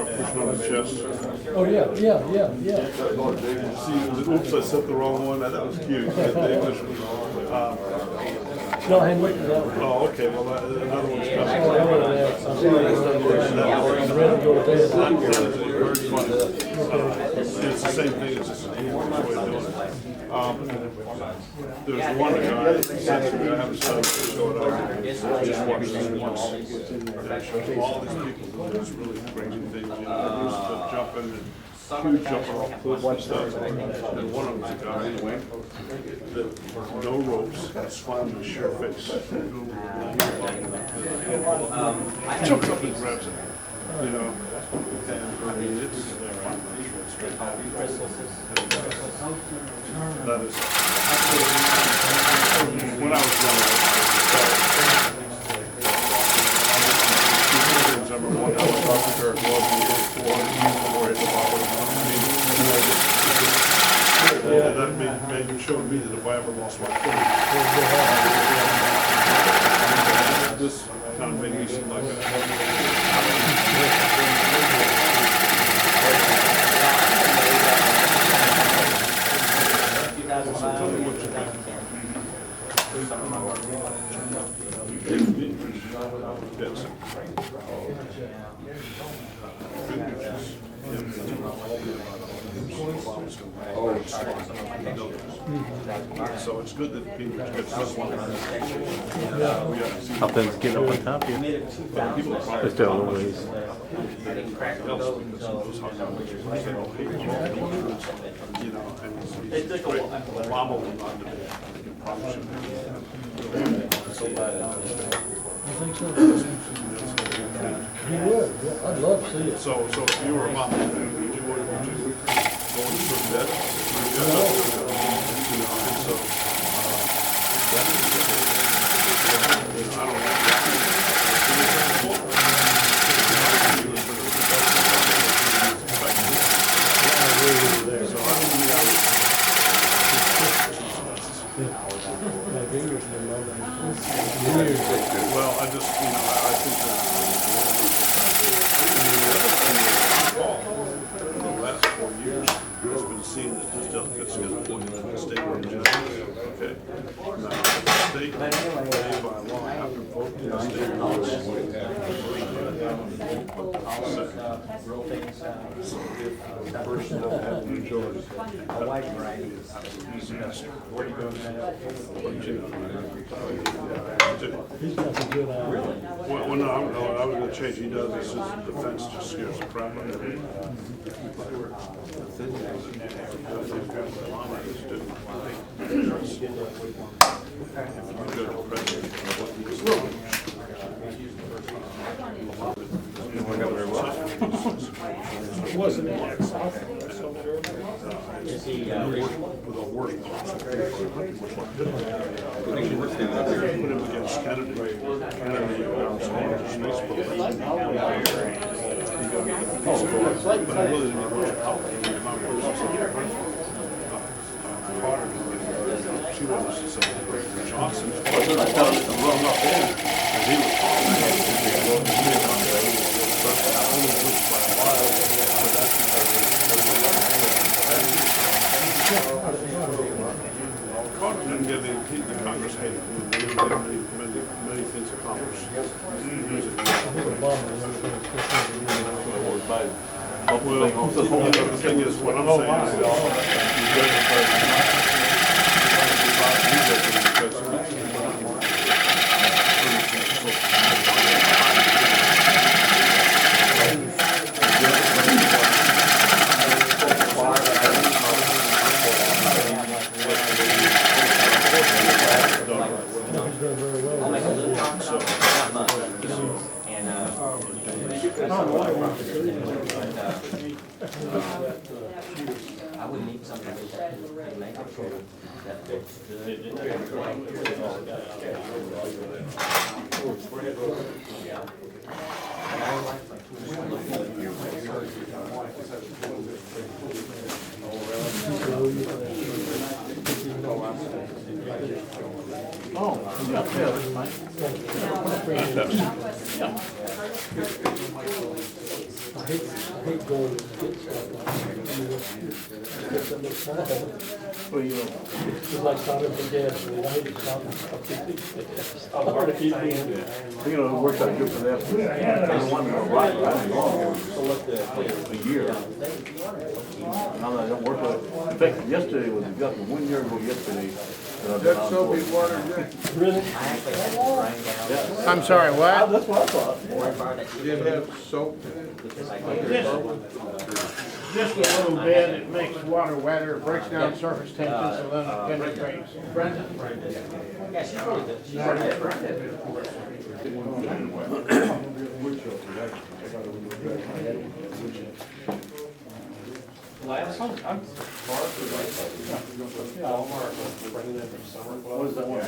pushing on the chest. Oh, yeah. See, oops, I set the wrong one. That was cute. The English was, No, I hadn't looked at that one. oh, okay, well, another one's Oh, coming. I would have asked. I'm sorry, I'm ready to go with that. Very funny. It's the same thing, it's just an English way of doing it. There's one guy, since I have a son, showed up, I just watched this once. And it shows all these people doing this really crazy things, you know, used to jumping and huge jumping off cliffs and stuff. And one of them's a guy that, no ropes, and swam with sheer face. Jumps up and grabs it, you know, and I mean, it's, that is, when I was young, I remember one time I talked to her, that made me show me that if I ever lost my foot, this kind of made me seem like so it's good that people get this one. How things getting up on top of you? It's still a little ways. They took a wobble on the I think so. You would, yeah, I'd love to see it. So if you were a mom, would you go into bed? I don't know. Well, I just, you know, I think that in the last 4 years, it's been seen that this delegates get appointed to the state representatives. Okay. Now, the state, they by law have to vote to the state the person that had the majority. A wide variety. Where are you going? He's got some good ideas. Well, no, I was gonna change, he does, he says the fence just scares the crap out of him. Wasn't it like soft? Is he, With the worst. I think we're standing up here. Put him against Kennedy. Kennedy, but I really didn't know she was Johnson. I tell you, I'm wrong up there. He was Carter didn't get the Congress hated. Many things accomplished. Well, the thing is, what I'm I'll make a little not much, and, I would need something to make it sure that fits good. And I would like I hate going to get stuff like that. It's like stopping for gas, I hate stopping. I'm hard to keep moving. You know, it worked out good for them. I don't want to go right, I don't know. A year. Now that I don't work with it. In fact, yesterday was exactly 1 year ago yesterday. That's soapy water, Jack. Really? I actually had to bring down. I'm sorry, what? That's what I thought. Didn't have soap in it. Just a little bit, it makes water wetter, it breaks down surface tension, so then it penetrates. Yeah, she's really good. She's really Last time, I'm what is that one?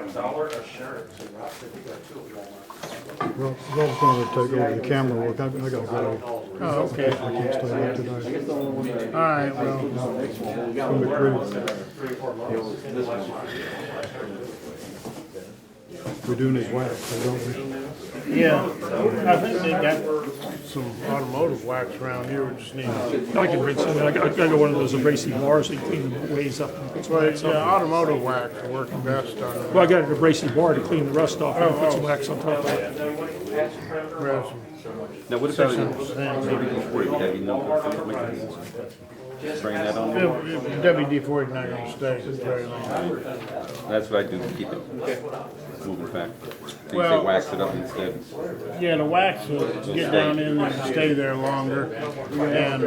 $1 a shirt. Well, I was gonna take over the camera work, I gotta go. Oh, okay. I can't stay late today. All right, well, We do need wax, don't we? yeah, I think they got some automotive wax around here, we just need. I can rinse it, I got one of those abrasive bars that clean the ways up. And puts wax Yeah, on. automotive wax will work best on Well, I got an abrasive bar to clean the rust off and put some wax on top of it. resin. Now, what about WD-40? Have you know bring that on? WD-40 is not gonna stay very long. That's what I do to keep it moving back. So you Well- say wax it up instead. Yeah, the wax will get down in there and stay there longer, and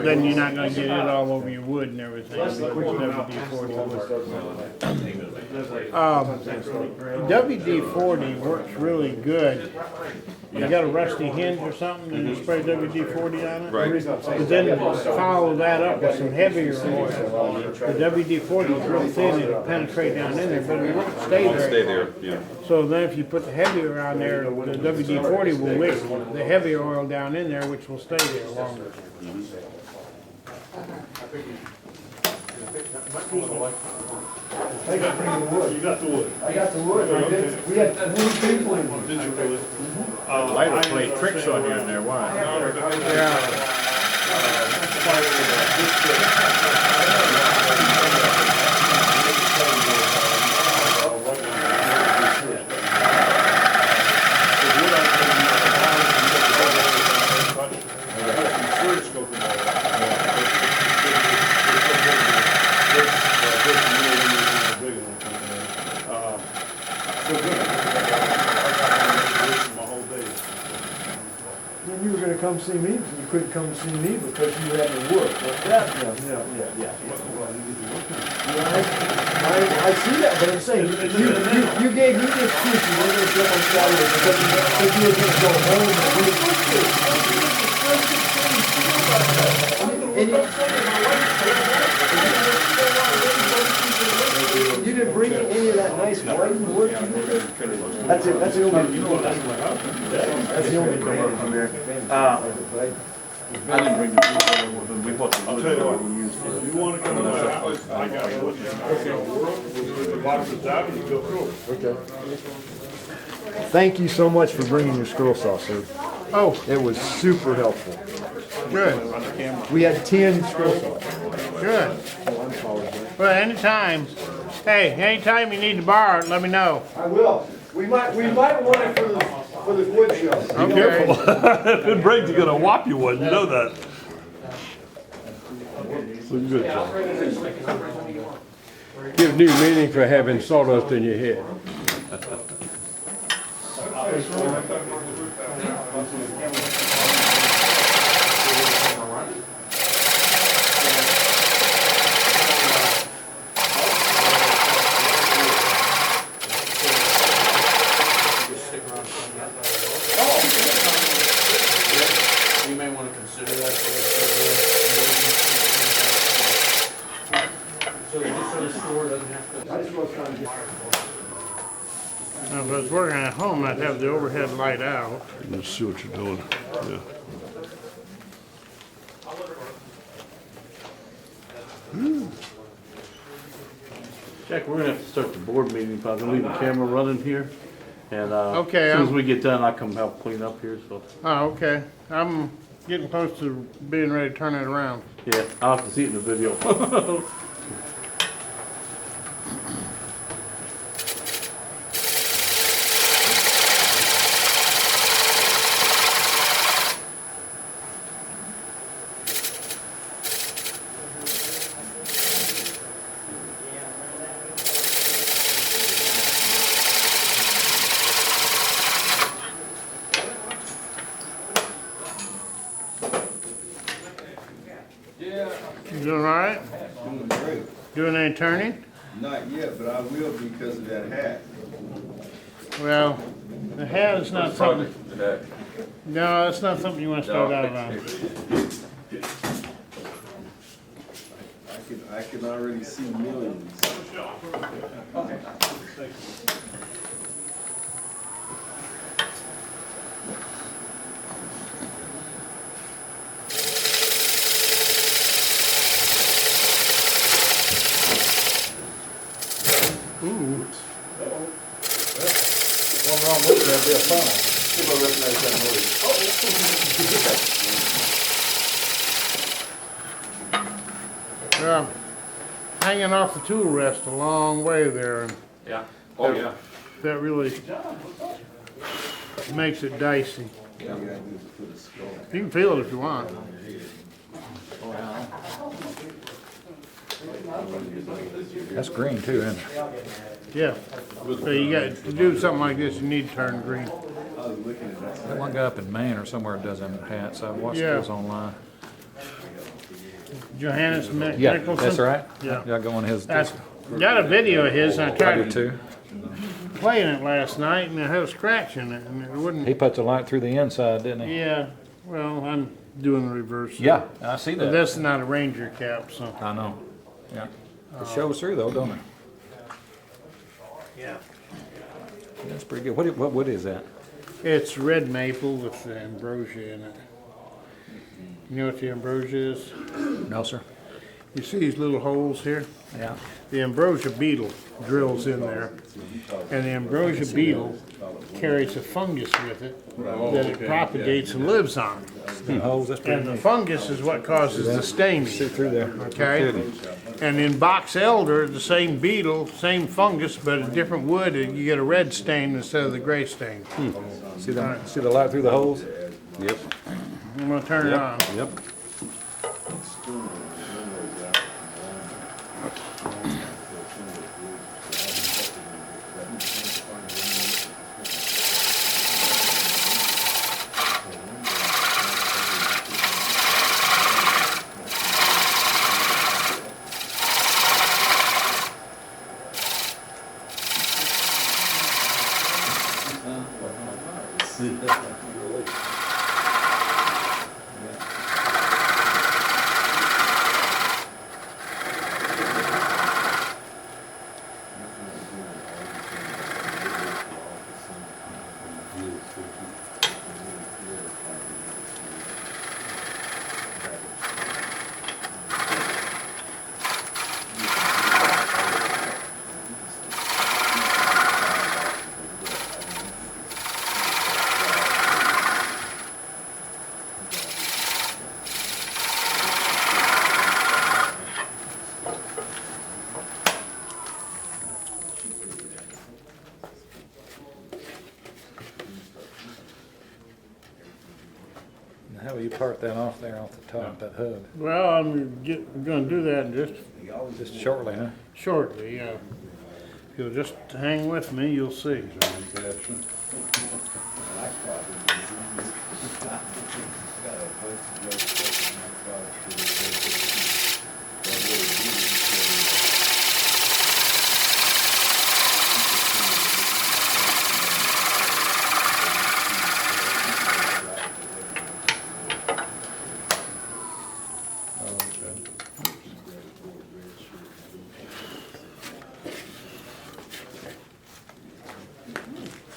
then you're not gonna get it all over your wood and everything, which WD-40 would. WD-40 works really good. You got a rusty hinge or something, and you spray WD-40 on it? Right. But then follow that up with some heavier oil. The WD-40 is real thin, it'll penetrate down in there, but it won't stay Stay there. there, yeah. So then if you put the heavier on there, the WD-40 will mix the heavier oil down in there, which will stay there longer. You got the wood. I got the wood, we had 3 people in here. Did you really? Lighter play tricks on you in there, why? Yeah. come see me, you couldn't come see me because you had to work. Yeah. I see that, but I'm saying, you gave me the excuse, you were gonna come on Saturday because you were gonna go home and you didn't bring any of that nice white wood you did? That's the only, that's the only thing. I didn't bring the wood, we bought the wood. If you wanna come to my house, I got it. The boxes out, you go through. Okay. Thank you so much for bringing your scroll saw, sir. Oh, It was super helpful. good, We had 10 scroll saws. good. Well, anytime, hey, anytime you need to borrow it, let me know. I will. We might want it for the wood show. Okay. If it breaks, you're gonna whop you one, you know that. Good job. Give new meaning for having sawdust in your head. You may want to consider that. So the store doesn't have to. I just was trying to get. Now, if I was working at home, I'd have the overhead light out. Let's see what you're doing, yeah. Jack, we're gonna have to start the board meeting, but I'm gonna leave the camera running here. And, Okay, as soon as I'm- we get done, I'll come help clean up here, so. Oh, okay. I'm getting close to being ready to turn it around. Yeah, I'll have to see it in the video. You doing all right? Doing great. Doing any turning? Not yet, but I will because of that hat. Well, the hat is not something, no, that's not something you want to start out on. I can already see millions. Ooh. One wrong move, that'd be a funnel. People recognize that move. Yeah, hanging off the tool rest a long way there, and Yeah. Oh, yeah. that really makes it dicey. You can feel it if you want. That's green too, isn't it? Yeah. So you got to do something like this, you need to turn green. That one guy up in Maine or somewhere does them hats. I watched Yeah. those online. Johannes Yeah, Nicholson? that's right. Yeah. Yeah, go on his. That's, got a video of his, and I I tried do to too. playing it last night, and it had a scratch in it, and it wouldn't. He put the light through the inside, didn't he? Yeah, well, I'm doing the reverse. Yeah, I see But that. that's not a Ranger cap, so. I know. Yeah. It shows through though, don't it? Yeah. That's pretty good. What wood is that? It's red maple with the ambrosia in it. You know what the ambrosia is? No, sir. You see these little holes here? Yeah. The ambrosia beetle drills in there, and the ambrosia beetle carries a fungus with it that it propagates and lives on. Holes, that's pretty And the neat. fungus is what causes the staining. See through there. Okay? And in box elder, the same beetle, same fungus, but a different wood, you get a red stain instead of the gray stain. See the light through the holes? Yep. I'm gonna turn it on. Yep. part that off there off the top, that hub. Well, I'm gonna do that Just shortly, huh? shortly, yeah. If you'll just hang with me, you'll see.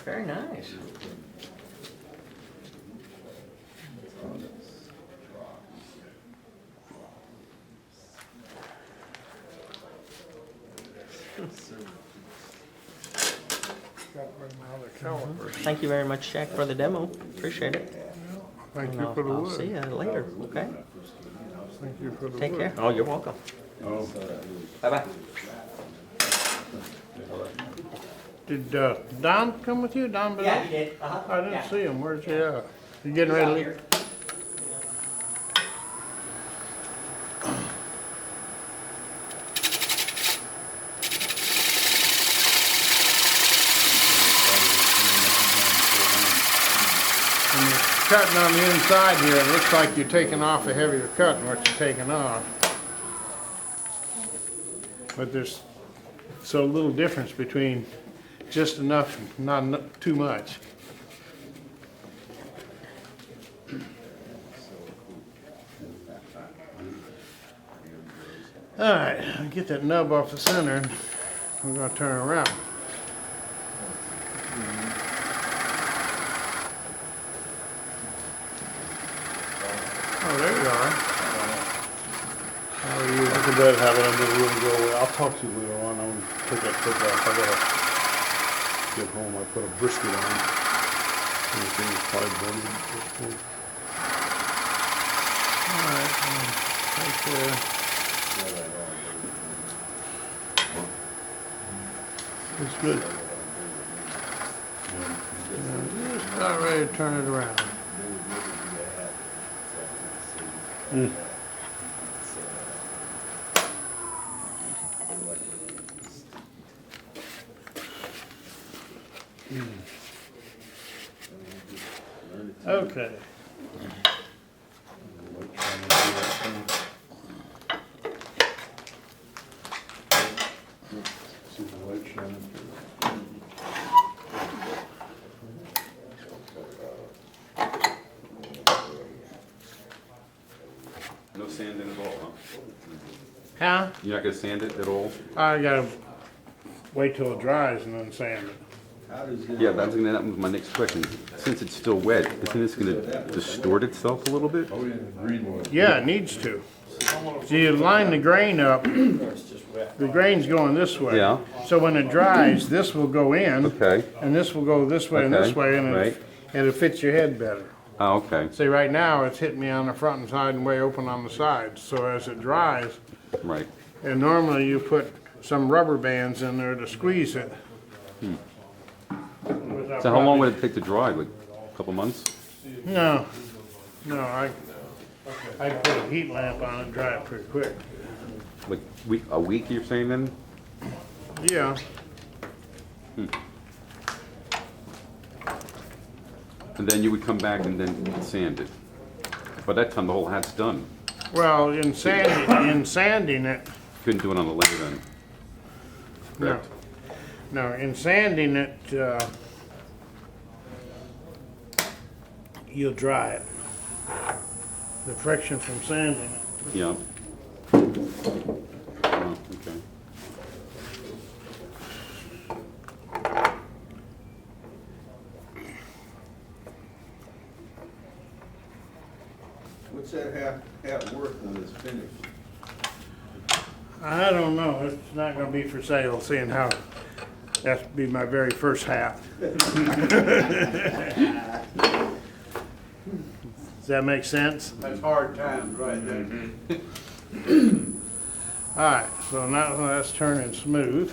Very nice. Thank you very much, Jack, for the demo. Appreciate it. Thank And you for the I'll see wood. you later, okay? Thank you for the wood. Take care. Oh, you're welcome. Bye-bye. Did Don come with you? Don Bennett? Yeah, he did. I didn't see him. Where's he at? You getting ready to leave? When you're cutting on the inside here, it looks like you're taking off a heavier cut than what you're taking off. But there's so little difference between just enough, not too much. All right, I'll get that nub off the center and we're gonna turn it around. Oh, there you are. How are you? I can bet have it under the room and go away. I'll talk to you later on. I'm gonna take that clip off. I gotta get home. I put a brisket on. Everything is probably burning at this point. All right, take care. It's good. Yeah, just about ready to turn it around. Okay. See the light shining through. No sand in at all, huh? Huh? You're not gonna sand it at all? I gotta wait till it dries and then sand it. Yeah, that was my next question. Since it's still wet, isn't this gonna distort itself a little bit? Yeah, it needs to. So you line the grain up, the grain's going this way. Yeah. So when it dries, this will go in. Okay. And this will go this way and this Okay, way, and right. it'll fit your head better. Oh, okay, See, right now, it's hitting me on the front and side and way open on the sides. So as it dries, right. and normally you put some rubber bands in there to squeeze it. So how long would it take to dry? Like a couple months? No, I put a heat lamp on it and dry it pretty quick. Like a week, you're saying then? Yeah. And then you would come back and then sand it. By that time, the whole hat's done. Well, in sanding it, Couldn't do it on the lathe then. no. Correct? No, in sanding it, you'll dry it. The friction from sanding it. Yeah. Oh, okay. What's that hat worth when it's finished? I don't know, it's not gonna be for sale, seeing how, that's be my very first hat. Does that make sense? That's hard times right there. All right, so now that's turning smooth.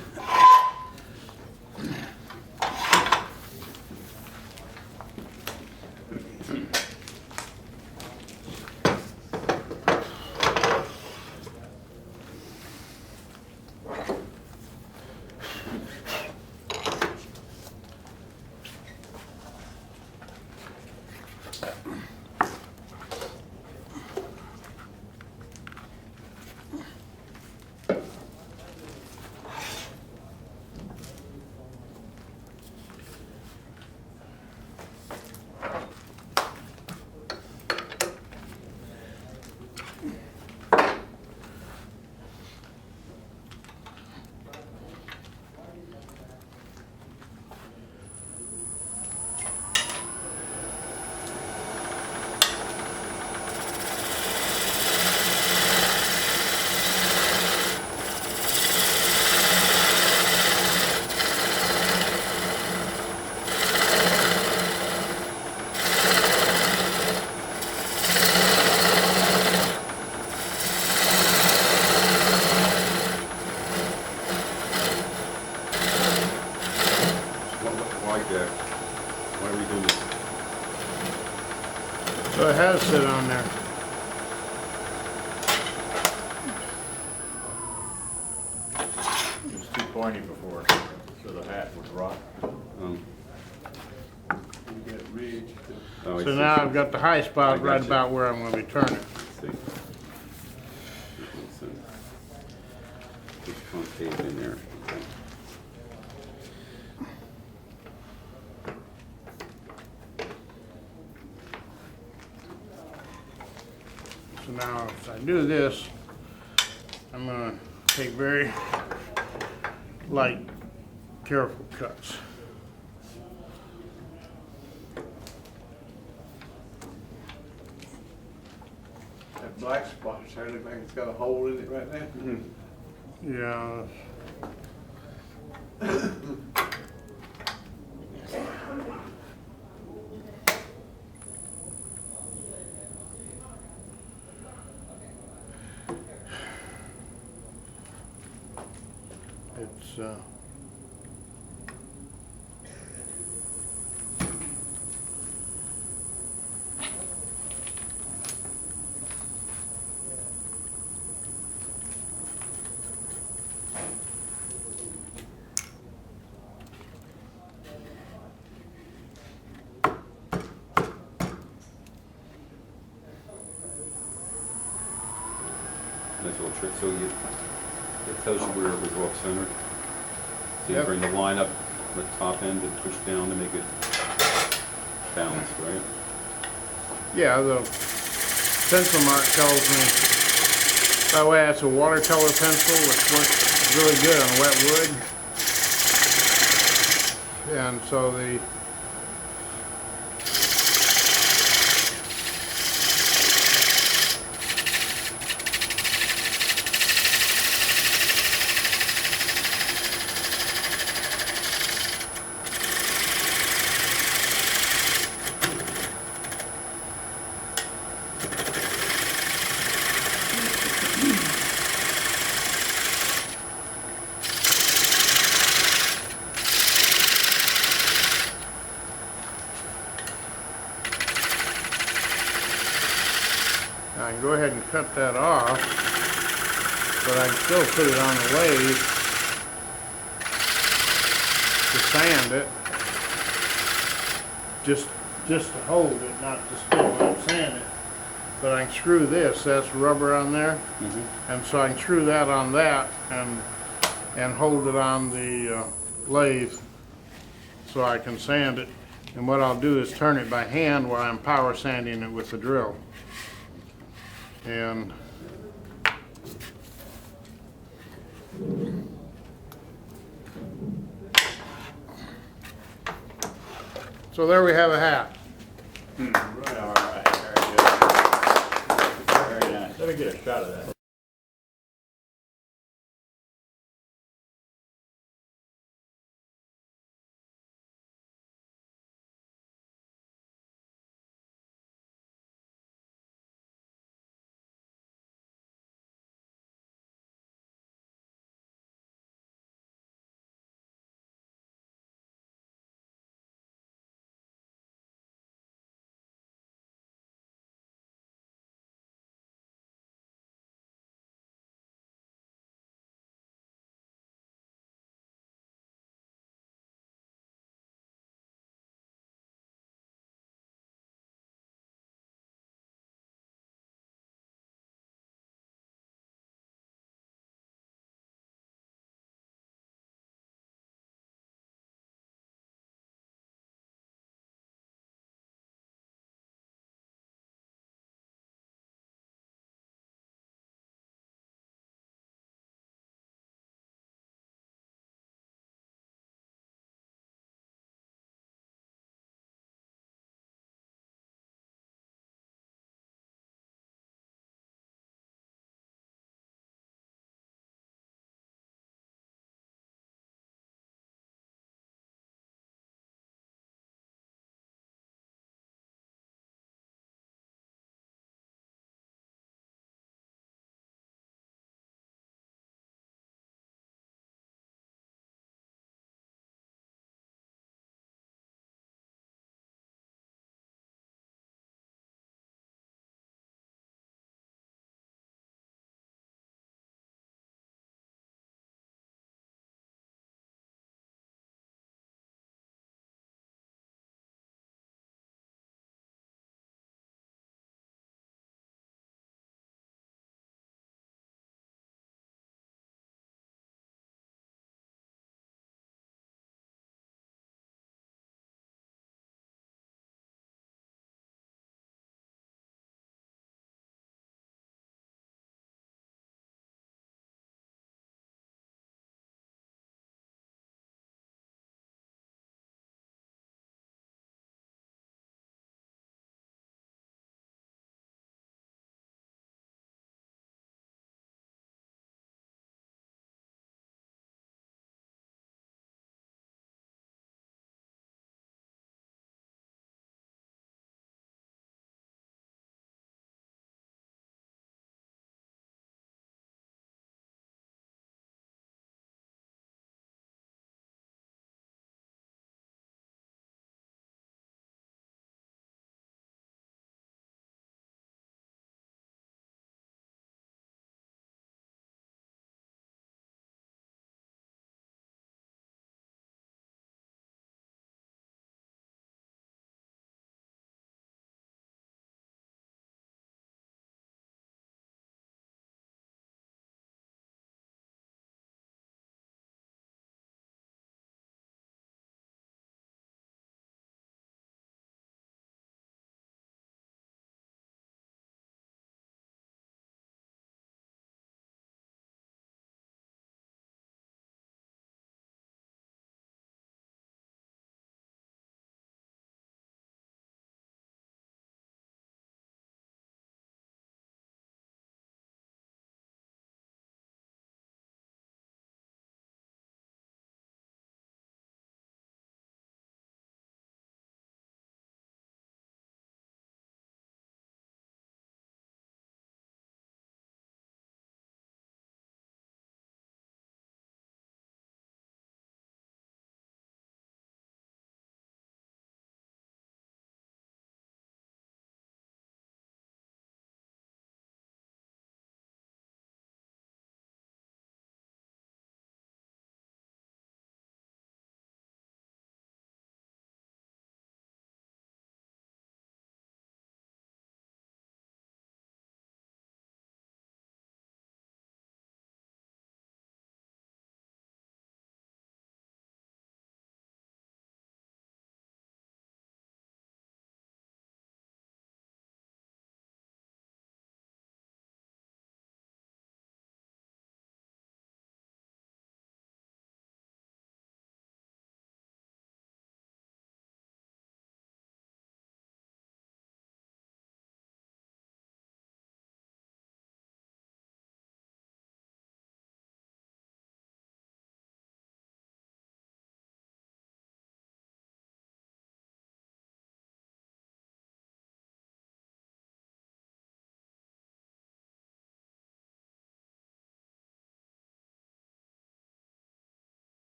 has sit on there. It was too pointy before, so the hat would rot. Um, You got ridge. oh, I So see. now I've got the high spot I right got you. about where I'm gonna be turning. See. That makes sense. Just concave in there. Okay. So now if I do this, I'm gonna take very light, careful cuts. That black spot, certainly like it's got a hole in it right now. Yeah. It's Nice little trick. So it tells you where it was off centered. So you Yep. bring the line up from the top end and push down to make it balance, right? yeah, the pencil mark tells me, by the way, it's a watercolor pencil, which works really good on wet wood. And so the I can go ahead and cut that off, but I can still put it on the lathe to sand it, just to hold it, not to still sand it. But I can screw this, that's rubber on there, and so I can screw that on that and hold it on the lathe so I can sand it. And what I'll do is turn it by hand while I'm power sanding it with the drill. And so there we have a hat. Let me get a shot of that.